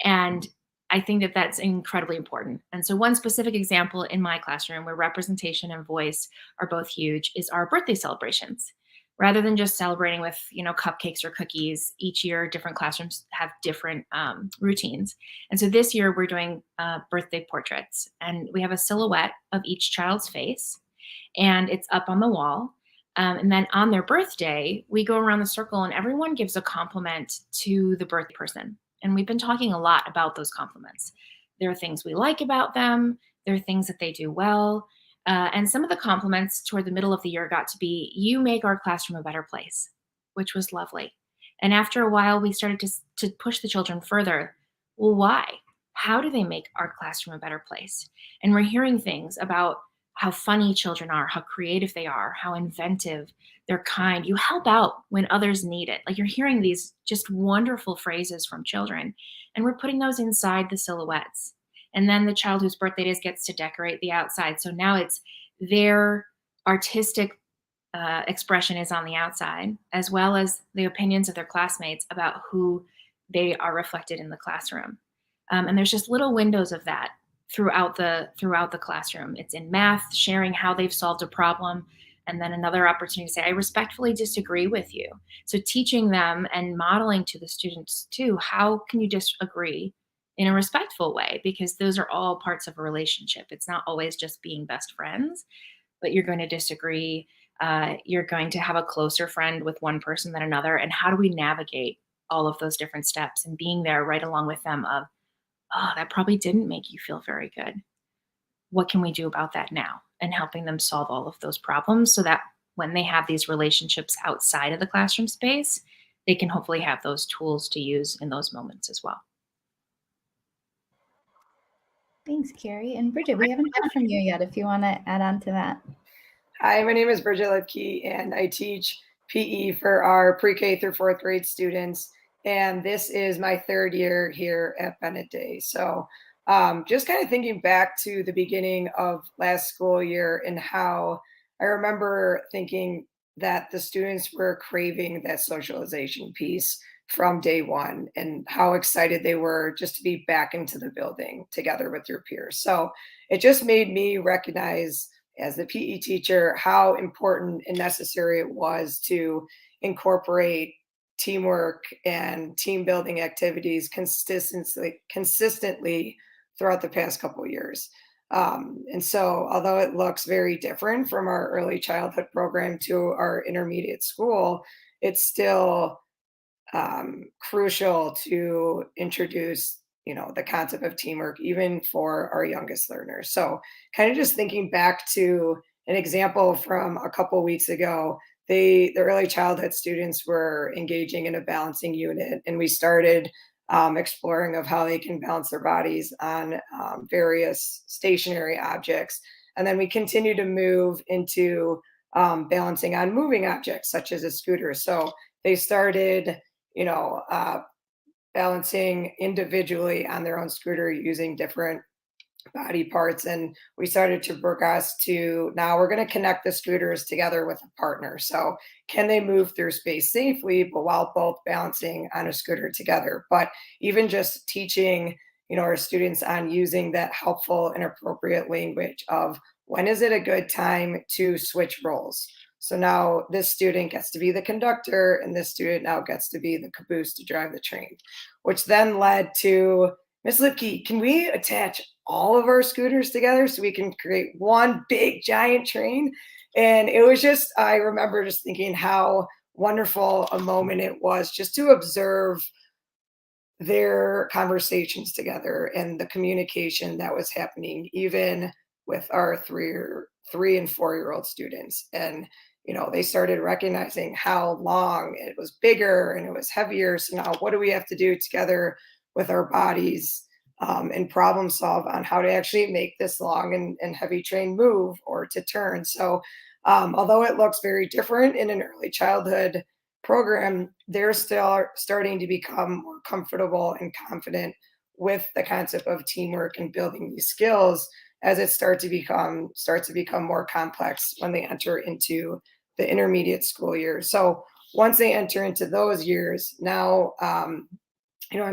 [SPEAKER 2] And I think that that's incredibly important. And so one specific example in my classroom where representation and voice are both huge is our birthday celebrations. Rather than just celebrating with, cupcakes or cookies, each year different classrooms have different routines. And so this year we're doing birthday portraits, and we have a silhouette of each child's face, and it's up on the wall. And then on their birthday, we go around the circle and everyone gives a compliment to the birthday person. And we've been talking a lot about those compliments. There are things we like about them. There are things that they do well. And some of the compliments toward the middle of the year got to be, you make our classroom a better place, which was lovely. And after a while, we started to push the children further. Well, why? How do they make our classroom a better place? And we're hearing things about how funny children are, how creative they are, how inventive, they're kind. You help out when others need it. Like, you're hearing these just wonderful phrases from children, and we're putting those inside the silhouettes. And then the child whose birthday it is gets to decorate the outside. So now it's their artistic expression is on the outside, as well as the opinions of their classmates about who they are reflected in the classroom. And there's just little windows of that throughout the classroom. It's in math, sharing how they've solved a problem, and then another opportunity to say, I respectfully disagree with you. So teaching them and modeling to the students too, how can you disagree in a respectful way? Because those are all parts of a relationship. It's not always just being best friends, but you're going to disagree. You're going to have a closer friend with one person than another. And how do we navigate all of those different steps and being there right along with them of, oh, that probably didn't make you feel very good. What can we do about that now? And helping them solve all of those problems so that when they have these relationships outside of the classroom space, they can hopefully have those tools to use in those moments as well.
[SPEAKER 1] Thanks, Carrie. And Bridget, we haven't heard from you yet if you want to add on to that.
[SPEAKER 8] Hi, my name is Bridget Lipke, and I teach PE for our pre-K through fourth grade students. And this is my third year here at Bennett Day. So just kind of thinking back to the beginning of last school year and how I remember thinking that the students were craving that socialization piece from day one and how excited they were just to be back into the building together with your peers. So it just made me recognize as the PE teacher how important and necessary it was to incorporate teamwork and team building activities consistently throughout the past couple of years. And so although it looks very different from our early childhood program to our intermediate school, it's still crucial to introduce, the concept of teamwork, even for our youngest learners. So kind of just thinking back to an example from a couple of weeks ago, the early childhood students were engaging in a balancing unit, and we started exploring of how they can balance their bodies on various stationary objects. And then we continue to move into balancing on moving objects, such as a scooter. So they started, balancing individually on their own scooter using different body parts. And we started to progress to now we're going to connect the scooters together with a partner. So can they move through space safely, but while both balancing on a scooter together? But even just teaching, our students on using that helpful and appropriate language of when is it a good time to switch roles? So now this student gets to be the conductor and this student now gets to be the caboose to drive the train, which then led to, Ms. Lipke, can we attach all of our scooters together so we can create one big giant train? And it was just, I remember just thinking how wonderful a moment it was just to observe their conversations together and the communication that was happening, even with our 3 and 4-year-old students. And they started recognizing how long it was bigger and it was heavier. So now what do we have to do together with our bodies and problem solve on how to actually make this long and heavy train move or to turn? So although it looks very different in an early childhood program, they're still starting to become more comfortable and confident with the concept of teamwork and building these skills as it starts to become more complex when they enter into the intermediate school year. So once they enter into those years, now I'm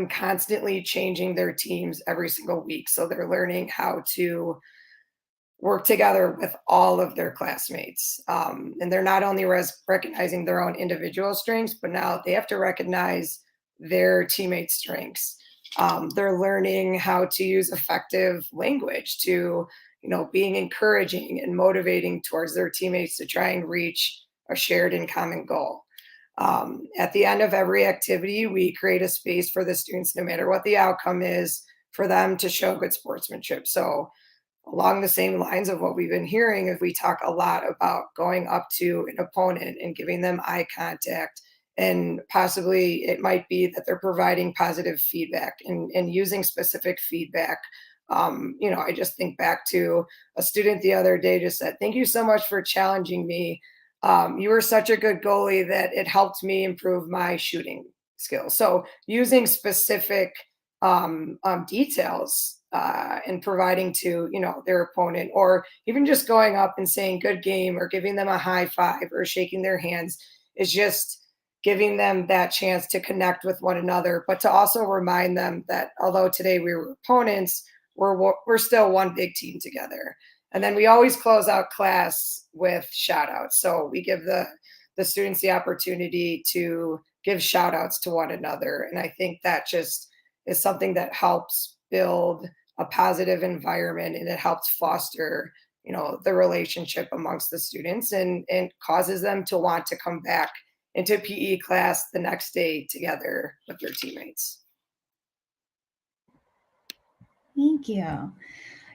[SPEAKER 8] constantly changing their teams every single week. So they're learning how to work together with all of their classmates. And they're not only recognizing their own individual strengths, but now they have to recognize their teammates' strengths. They're learning how to use effective language to, being encouraging and motivating towards their teammates to try and reach a shared and common goal. At the end of every activity, we create a space for the students, no matter what the outcome is, for them to show good sportsmanship. So along the same lines of what we've been hearing, if we talk a lot about going up to an opponent and giving them eye contact, and possibly it might be that they're providing positive feedback and using specific feedback I just think back to a student the other day just said, "Thank you so much for challenging me. You were such a good goalie that it helped me improve my shooting skills." So using specific details and providing to their opponent, or even just going up and saying "good game" or giving them a high five or shaking their hands, is just giving them that chance to connect with one another, but to also remind them that although today we were opponents, we're still one big team together. And then we always close out class with shout outs. So we give the students the opportunity to give shout outs to one another. And I think that just is something that helps build a positive environment, and it helps foster, the relationship amongst the students, and causes them to want to come back into PE class the next day together with their teammates.
[SPEAKER 1] Thank you.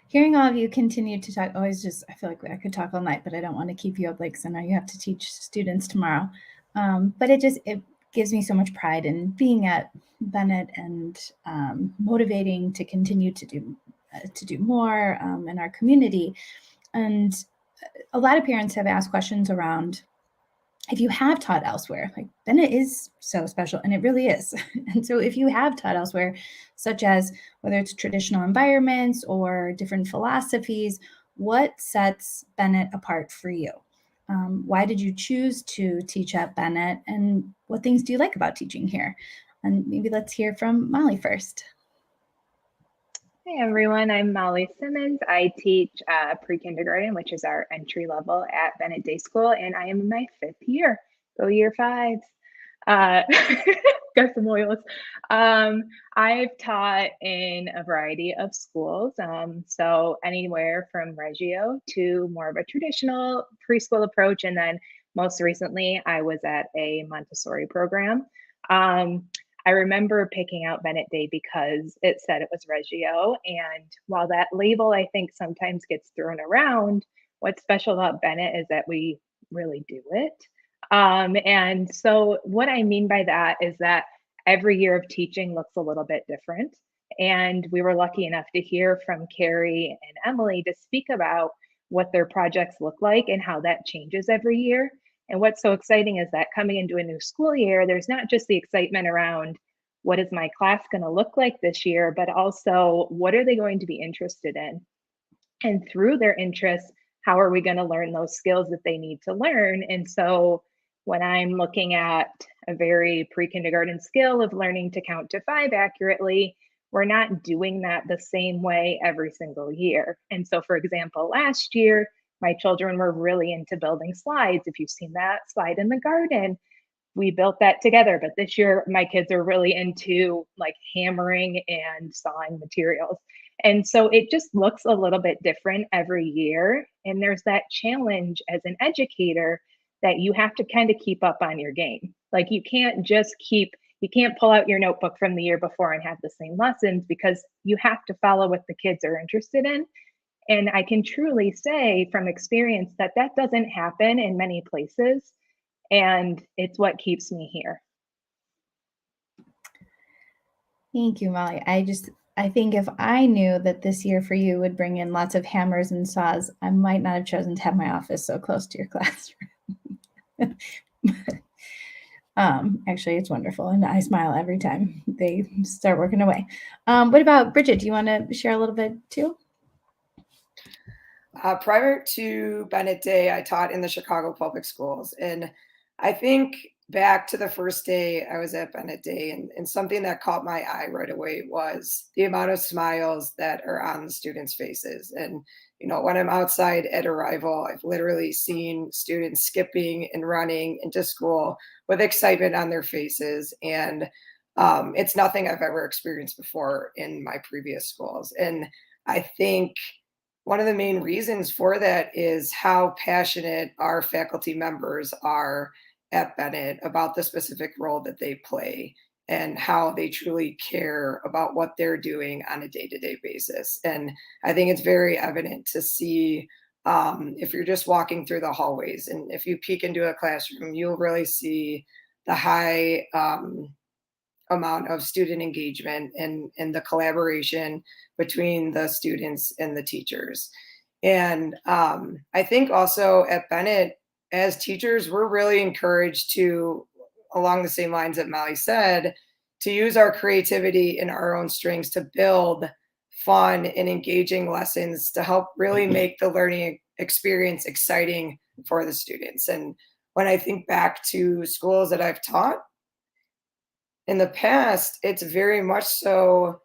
[SPEAKER 1] Hearing all of you continue to talk, I feel like I could talk all night, but I don't want to keep you up late because I know you have to teach students tomorrow. But it gives me so much pride in being at Bennett, and motivating to continue to do more in our community. And a lot of parents have asked questions around, if you have taught elsewhere, like Bennett is so special, and it really is. And so if you have taught elsewhere, such as whether it's traditional environments or different philosophies, what sets Bennett apart for you? Why did you choose to teach at Bennett, and what things do you like about teaching here? And maybe let's hear from Molly first.
[SPEAKER 9] Hey everyone, I'm Molly Simmons. I teach pre-kindergarten, which is our entry level at Bennett Day School, and I am in my 5th year. Go year 5. Got some loyalists. I've taught in a variety of schools, so anywhere from Reggio to more of a traditional preschool approach, and then most recently I was at a Montessori program. I remember picking out Bennett Day because it said it was Reggio. And while that label, I think, sometimes gets thrown around, what's special about Bennett is that we really do it. And so what I mean by that is that every year of teaching looks a little bit different. And we were lucky enough to hear from Carrie and Emily to speak about what their projects look like and how that changes every year. And what's so exciting is that coming into a new school year, there's not just the excitement around what is my class going to look like this year, but also what are they going to be interested in? And through their interests, how are we going to learn those skills that they need to learn? And so when I'm looking at a very pre-kindergarten skill of learning to count to 5 accurately, we're not doing that the same way every single year. And so, for example, last year, my children were really into building slides. If you've seen that slide in the garden, we built that together. But this year, my kids are really into like hammering and sawing materials. And so it just looks a little bit different every year. And there's that challenge as an educator that you have to kind of keep up on your game. Like you can't pull out your notebook from the year before and have the same lessons, because you have to follow what the kids are interested in. And I can truly say from experience that that doesn't happen in many places. And it's what keeps me here.
[SPEAKER 1] Thank you, Molly. I think if I knew that this year for you would bring in lots of hammers and saws, I might not have chosen to have my office so close to your classroom. Actually, it's wonderful, and I smile every time they start working away. What about Bridget? Do you want to share a little bit too?
[SPEAKER 8] Prior to Bennett Day, I taught in the Chicago Public Schools. And I think back to the first day I was at Bennett Day, and something that caught my eye right away was the amount of smiles that are on the students' faces. And, when I'm outside at arrival, I've literally seen students skipping and running into school with excitement on their faces. And it's nothing I've ever experienced before in my previous schools. And I think one of the main reasons for that is how passionate our faculty members are at Bennett about the specific role that they play, and how they truly care about what they're doing on a day-to-day basis. And I think it's very evident to see if you're just walking through the hallways, and if you peek into a classroom, you'll really see the high amount of student engagement and the collaboration between the students and the teachers. And I think also at Bennett, as teachers, we're really encouraged to, along the same lines that Molly said, to use our creativity and our own strengths to build fun and engaging lessons to help really make the learning experience exciting for the students. And when I think back to schools that I've taught in the past, it's very much so,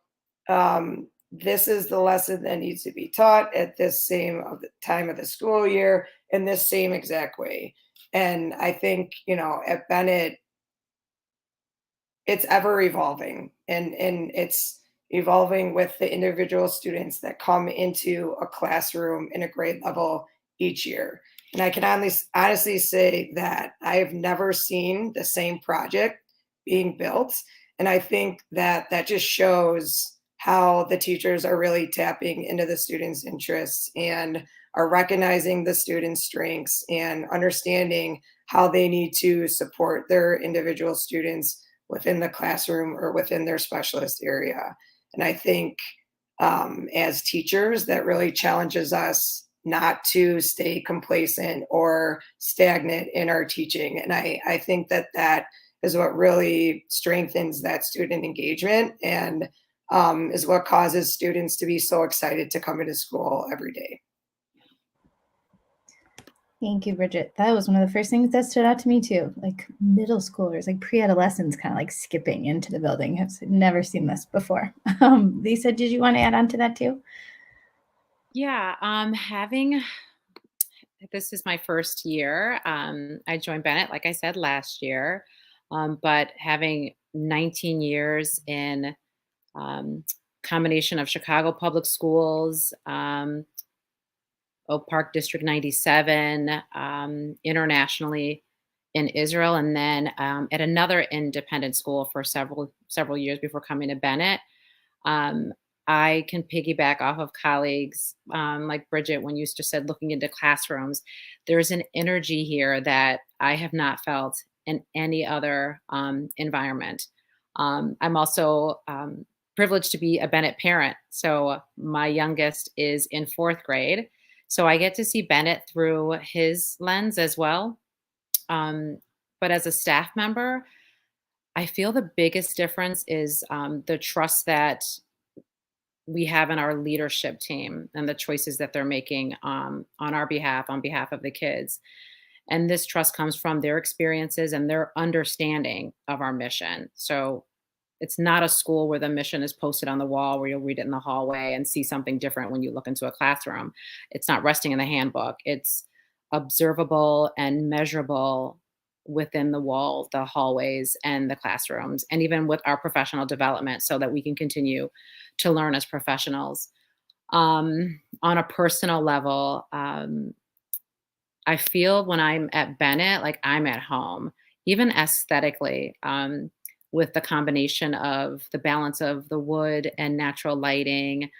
[SPEAKER 8] this is the lesson that needs to be taught at this same of the time of the school year in this same exact way. And I think, at Bennett, it's ever evolving, and it's evolving with the individual students that come into a classroom in a grade level each year. And I can honestly say that I have never seen the same project being built. And I think that that just shows how the teachers are really tapping into the students' interests and are recognizing the students' strengths and understanding how they need to support their individual students within the classroom or within their specialist area. And I think as teachers, that really challenges us not to stay complacent or stagnant in our teaching. And I think that that is what really strengthens that student engagement and is what causes students to be so excited to come into school every day.
[SPEAKER 1] Thank you, Bridget. That was one of the first things that stood out to me too. Like middle schoolers, like pre-adolescents, kind of like skipping into the building. I've never seen this before. Lisa, did you want to add on to that too?
[SPEAKER 5] Yeah, this is my first year. I joined Bennett, like I said, last year, but having 19 years in combination of Chicago Public Schools, Oak Park District 97, internationally in Israel, and then at another independent school for several years before coming to Bennett. I can piggyback off of colleagues like Bridget when you just said looking into classrooms. There's an energy here that I have not felt in any other environment. I'm also privileged to be a Bennett parent. So my youngest is in 4th grade. So I get to see Bennett through his lens as well. But as a staff member, I feel the biggest difference is the trust that we have in our leadership team and the choices that they're making on our behalf, on behalf of the kids. And this trust comes from their experiences and their understanding of our mission. So it's not a school where the mission is posted on the wall where you'll read it in the hallway and see something different when you look into a classroom. It's not resting in the handbook. It's observable and measurable within the wall, the hallways, and the classrooms, and even with our professional development so that we can continue to learn as professionals. On a personal level, I feel when I'm at Bennett, like I'm at home, even aesthetically, with the combination of the balance of the wood and natural lighting.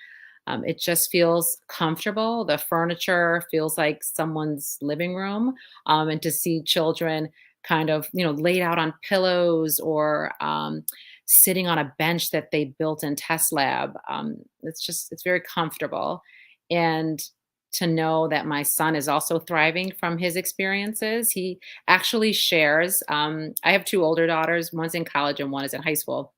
[SPEAKER 5] It just feels comfortable. The furniture feels like someone's living room. And to see children kind of, laid out on pillows or sitting on a bench that they built in test lab, it's very comfortable. And to know that my son is also thriving from his experiences. He actually shares, I have 2 older daughters, one's in college and one is in high school.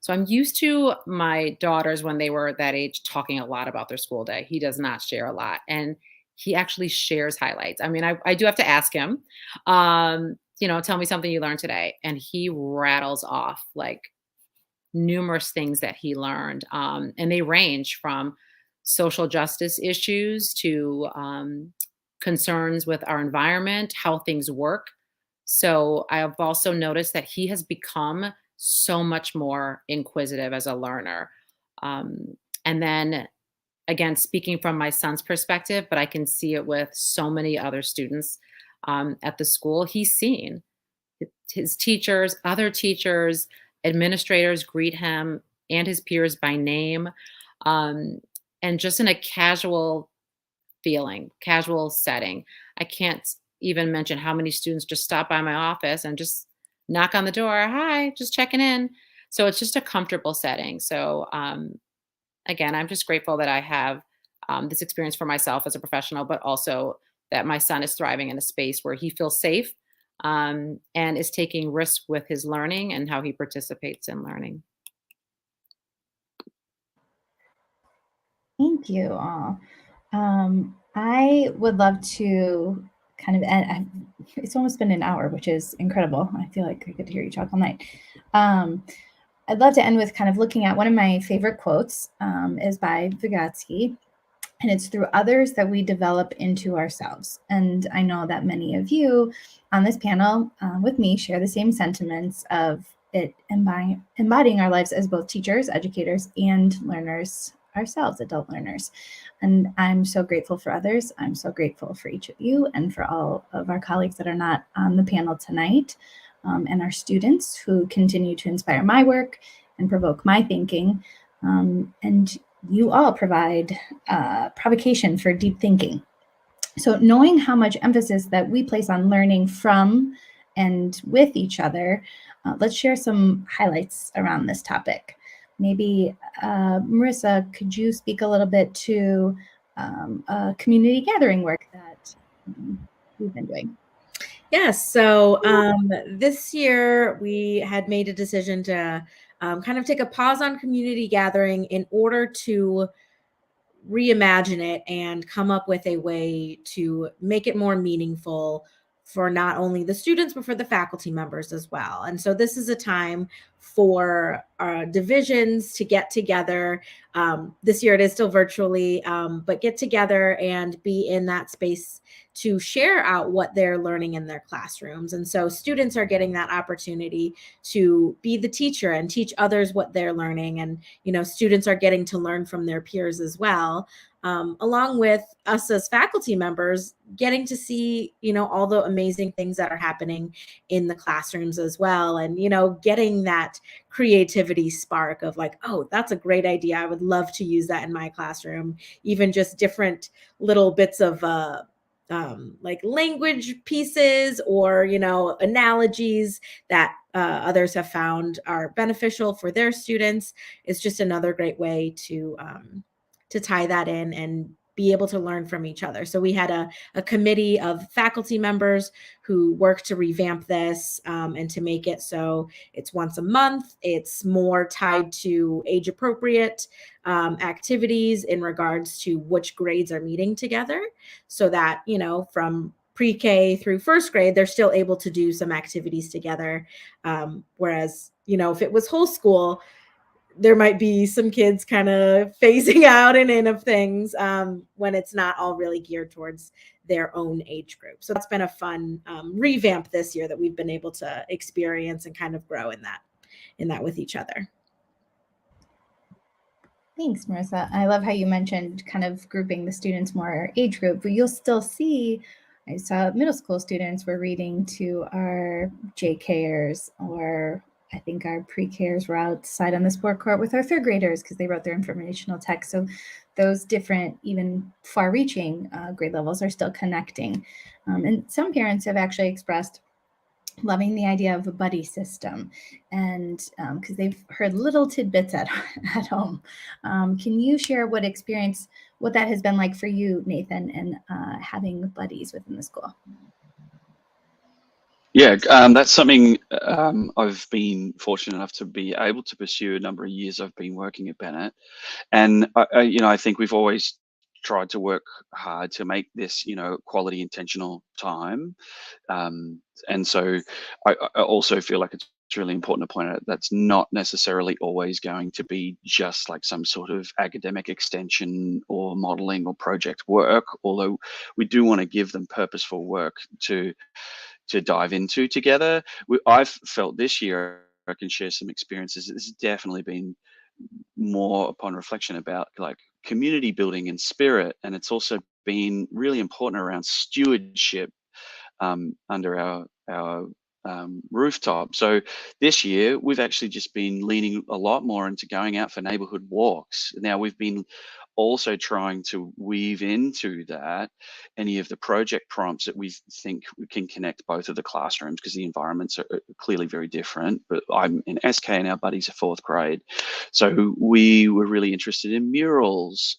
[SPEAKER 5] So I'm used to my daughters when they were that age talking a lot about their school day. He does not share a lot. And he actually shares highlights. I mean, I do have to ask him, tell me something you learned today. And he rattles off like numerous things that he learned. And they range from social justice issues to concerns with our environment, how things work. So I have also noticed that he has become so much more inquisitive as a learner. And then again, speaking from my son's perspective, but I can see it with so many other students at the school, he's seen his teachers, other teachers, administrators greet him and his peers by name. And just in a casual feeling, casual setting. I can't even mention how many students just stop by my office and just knock on the door. Hi, just checking in. So it's just a comfortable setting. So again, I'm just grateful that I have this experience for myself as a professional, but also that my son is thriving in a space where he feels safe and is taking risk with his learning and how he participates in learning.
[SPEAKER 1] Thank you all. I would love to kind of end. It's almost been an hour, which is incredible. I feel like I could hear you talk all night. I'd love to end with kind of looking at one of my favorite quotes is by Vygotsky, and it's through others that we develop into ourselves. And I know that many of you on this panel with me share the same sentiments of it embodying our lives as both teachers, educators, and learners ourselves, adult learners. And I'm so grateful for others. I'm so grateful for each of you and for all of our colleagues that are not on the panel tonight, and our students who continue to inspire my work and provoke my thinking. And you all provide provocation for deep thinking. So knowing how much emphasis that we place on learning from and with each other, let's share some highlights around this topic. Maybe Marissa, could you speak a little bit to community gathering work that we've been doing?
[SPEAKER 4] Yes. So this year we had made a decision to kind of take a pause on community gathering in order to reimagine it and come up with a way to make it more meaningful for not only the students, but for the faculty members as well. And so this is a time for our divisions to get together. This year it is still virtually, but get together and be in that space to share out what they're learning in their classrooms. And so students are getting that opportunity to be the teacher and teach others what they're learning. And, you know, students are getting to learn from their peers as well. Along with us as faculty members getting to see, you know, all the amazing things that are happening in the classrooms as well. And, you know, getting that creativity spark of like, oh, that's a great idea. I would love to use that in my classroom. Even just different little bits of like language pieces or, you know, analogies that others have found are beneficial for their students is just another great way to tie that in and be able to learn from each other. So we had a committee of faculty members who worked to revamp this and to make it so it's once a month. It's more tied to age appropriate activities in regards to which grades are meeting together, so that, you know, from pre-K through first grade, they're still able to do some activities together. Whereas, you know, if it was whole school, there might be some kids kind of phasing out and in of things when it's not all really geared towards their own age group. So that's been a fun revamp this year that we've been able to experience and kind of grow in that with each other.
[SPEAKER 1] Thanks, Marissa. I love how you mentioned kind of grouping the students more age group, but you'll still see, I saw middle school students were reading to our JKers, or I think our pre-Kers were outside on the sport court with our third graders because they wrote their informational text. So those different, even far-reaching grade levels are still connecting. And some parents have actually expressed loving the idea of a buddy system, and because they've heard little tidbits at home. Can you share what that has been like for you, Nathan, and having buddies within the school?
[SPEAKER 6] Yeah, that's something I've been fortunate enough to be able to pursue a number of years. I've been working at Bennett, and I think we've always tried to work hard to make this, quality intentional time. And so I also feel like it's really important to point out that's not necessarily always going to be just like some sort of academic extension or modeling or project work, although we do want to give them purposeful work to dive into together. I've felt this year, I can share some experiences. It's definitely been more upon reflection about like community building and spirit, and it's also been really important around stewardship under our rooftop. So this year we've actually just been leaning a lot more into going out for neighborhood walks. Now we've been also trying to weave into that any of the project prompts that we think we can connect both of the classrooms, because the environments are clearly very different. But I'm in SK and our buddies are 4th grade. So we were really interested in murals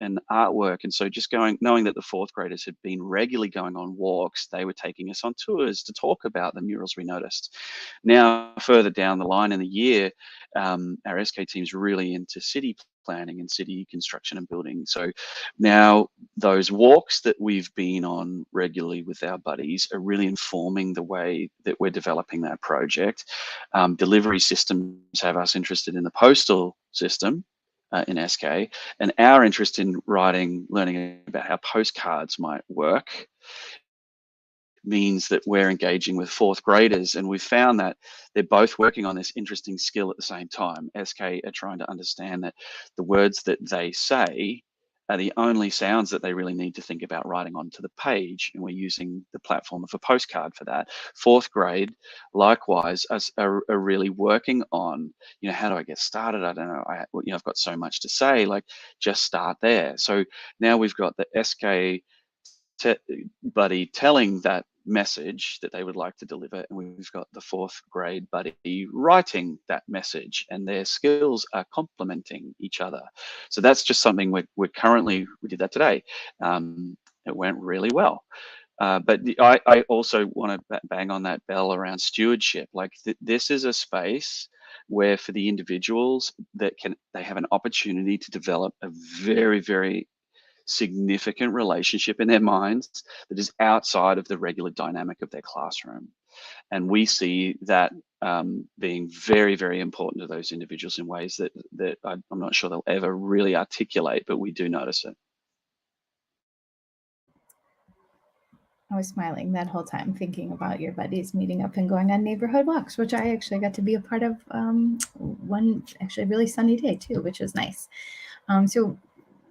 [SPEAKER 6] and artwork. And so just knowing that the 4th graders had been regularly going on walks, they were taking us on tours to talk about the murals we noticed. Now, further down the line in the year, our SK team's really into city planning and city construction and building. So now those walks that we've been on regularly with our buddies are really informing the way that we're developing that project. Delivery systems have us interested in the postal system in SK, and our interest in learning about how postcards might work means that we're engaging with 4th graders, and we've found that they're both working on this interesting skill at the same time. SK are trying to understand that the words that they say are the only sounds that they really need to think about writing onto the page, and we're using the platform of a postcard for that. 4th grade, likewise, are really working on, how do I get started? I don't know. I've got so much to say. Like, just start there. So now we've got the SK buddy telling that message that they would like to deliver, and we've got the 4th grade buddy writing that message, and their skills are complementing each other. So that's just something we did that today. It went really well. But I also want to bang on that bell around stewardship. Like this is a space where for the individuals they have an opportunity to develop a very, very significant relationship in their minds that is outside of the regular dynamic of their classroom. And we see that being very, very important to those individuals in ways that I'm not sure they'll ever really articulate, but we do notice it.
[SPEAKER 1] I was smiling that whole time thinking about your buddies meeting up and going on neighborhood walks, which I actually got to be a part of one actually really sunny day too, which was nice. So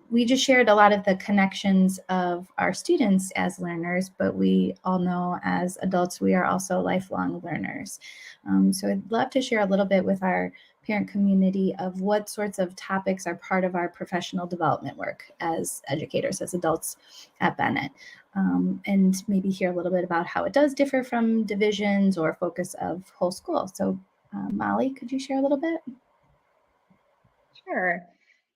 [SPEAKER 1] we just shared a lot of the connections of our students as learners, but we all know as adults, we are also lifelong learners. So I'd love to share a little bit with our parent community of what sorts of topics are part of our professional development work as educators, as adults at Bennett, and maybe hear a little bit about how it does differ from divisions or focus of whole school. So Molly, could you share a little bit?
[SPEAKER 9] Sure.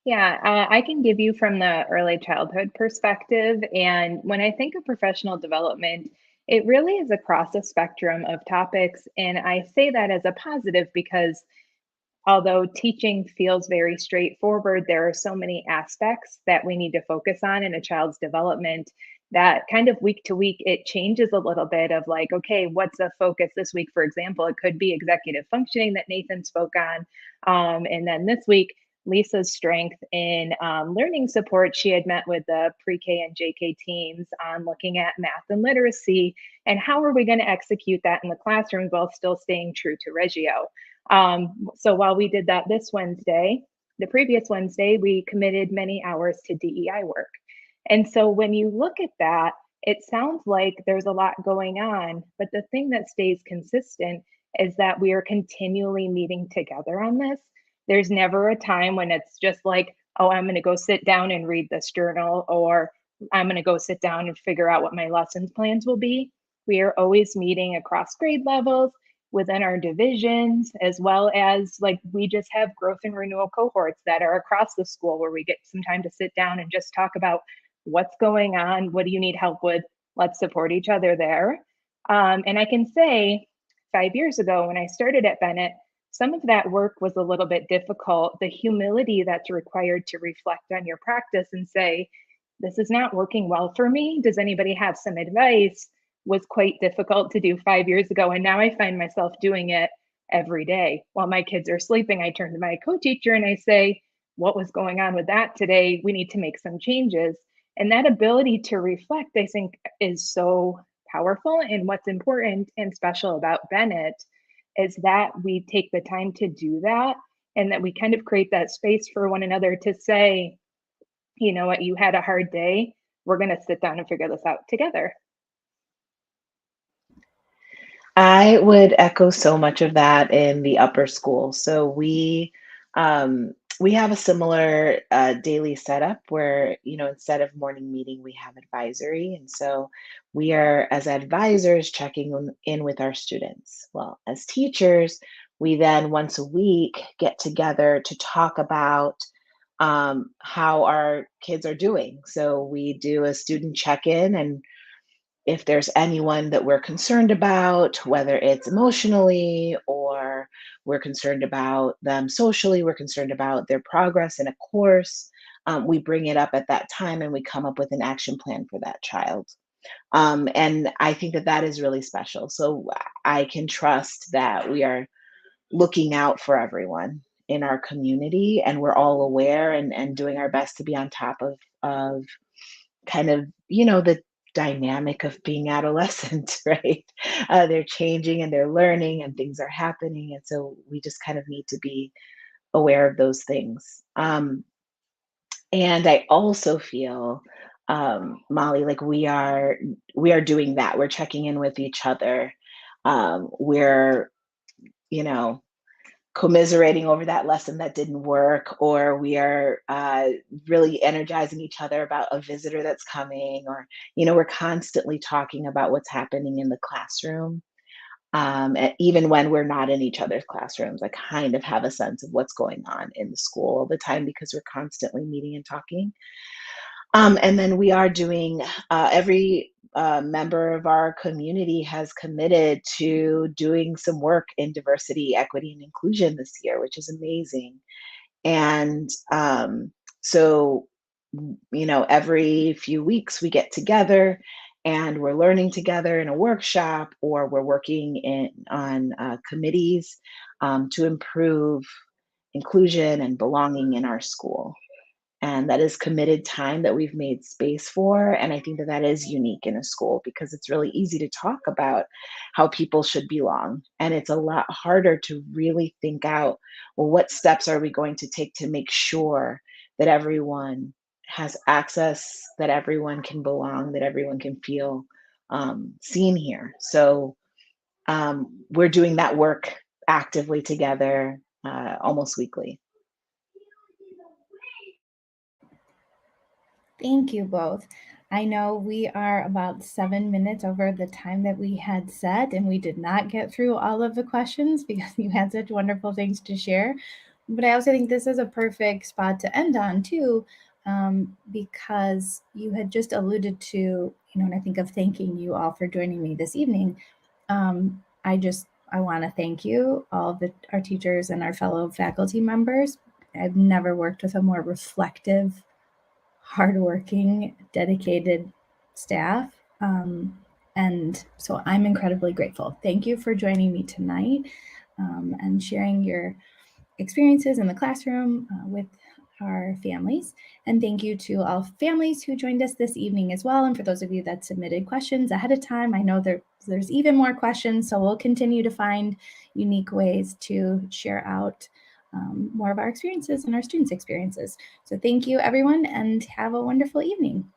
[SPEAKER 9] Yeah, I can give you from the early childhood perspective. And when I think of professional development, it really is across a spectrum of topics. And I say that as a positive because although teaching feels very straightforward, there are so many aspects that we need to focus on in a child's development that kind of week to week, it changes a little bit of like, okay, what's the focus this week? For example, it could be executive functioning that Nathan spoke on. And then this week, Lisa's strength in learning support. She had met with the pre-K and JK teams on looking at math and literacy and how are we going to execute that in the classroom while still staying true to Reggio. So while we did that this Wednesday, the previous Wednesday, we committed many hours to DEI work. And so when you look at that, it sounds like there's a lot going on, but the thing that stays consistent is that we are continually meeting together on this. There's never a time when it's just like, oh, I'm going to go sit down and read this journal, or I'm going to go sit down and figure out what my lessons plans will be. We are always meeting across grade levels within our divisions, as well as like we just have growth and renewal cohorts that are across the school where we get some time to sit down and just talk about what's going on, what do you need help with, let's support each other there. And I can say 5 years ago when I started at Bennett, some of that work was a little bit difficult. The humility that's required to reflect on your practice and say, this is not working well for me. Does anybody have some advice? Was quite difficult to do 5 years ago. And now I find myself doing it every day. While my kids are sleeping, I turn to my co-teacher and I say, what was going on with that today? We need to make some changes. And that ability to reflect, I think, is so powerful. And what's important and special about Bennett is that we take the time to do that and that we kind of create that space for one another to say, you know what, you had a hard day. We're going to sit down and figure this out together.
[SPEAKER 7] I would echo so much of that in the upper school. So we have a similar daily setup where, instead of morning meeting, we have advisory. And so we are, as advisors, checking in with our students. Well, as teachers, we then once a week get together to talk about how our kids are doing. So we do a student check-in, and if there's anyone that we're concerned about, whether it's emotionally or we're concerned about them socially, we're concerned about their progress in a course, we bring it up at that time and we come up with an action plan for that child. And I think that that is really special. So I can trust that we are looking out for everyone in our community, and we're all aware and doing our best to be on top of kind of, the dynamic of being adolescent, right? They're changing and they're learning and things are happening. And so we just kind of need to be aware of those things. And I also feel, Molly, like we are doing that. We're checking in with each other. We're, commiserating over that lesson that didn't work, or we are really energizing each other about a visitor that's coming, or we're constantly talking about what's happening in the classroom. And even when we're not in each other's classrooms, I kind of have a sense of what's going on in the school all the time because we're constantly meeting and talking. And then we are doing, every member of our community has committed to doing some work in diversity, equity, and inclusion this year, which is amazing. And so, every few weeks we get together and we're learning together in a workshop, or we're working on committees to improve inclusion and belonging in our school. And that is committed time that we've made space for. And I think that that is unique in a school because it's really easy to talk about how people should belong. And it's a lot harder to really think out, well, what steps are we going to take to make sure that everyone has access, that everyone can belong, that everyone can feel seen here. So we're doing that work actively together almost weekly.
[SPEAKER 1] Thank you both. I know we are about 7 minutes over the time that we had set, and we did not get through all of the questions because you had such wonderful things to share. But I also think this is a perfect spot to end on too, because you had just alluded to, and I think of thanking you all for joining me this evening. I want to thank you, all of our teachers and our fellow faculty members. I've never worked with a more reflective, hardworking, dedicated staff. And so I'm incredibly grateful. Thank you for joining me tonight and sharing your experiences in the classroom with our families. And thank you to all families who joined us this evening as well. And for those of you that submitted questions ahead of time, I know there's even more questions, so we'll continue to find unique ways to share out more of our experiences and our students' experiences. So thank you, everyone, and have a wonderful evening.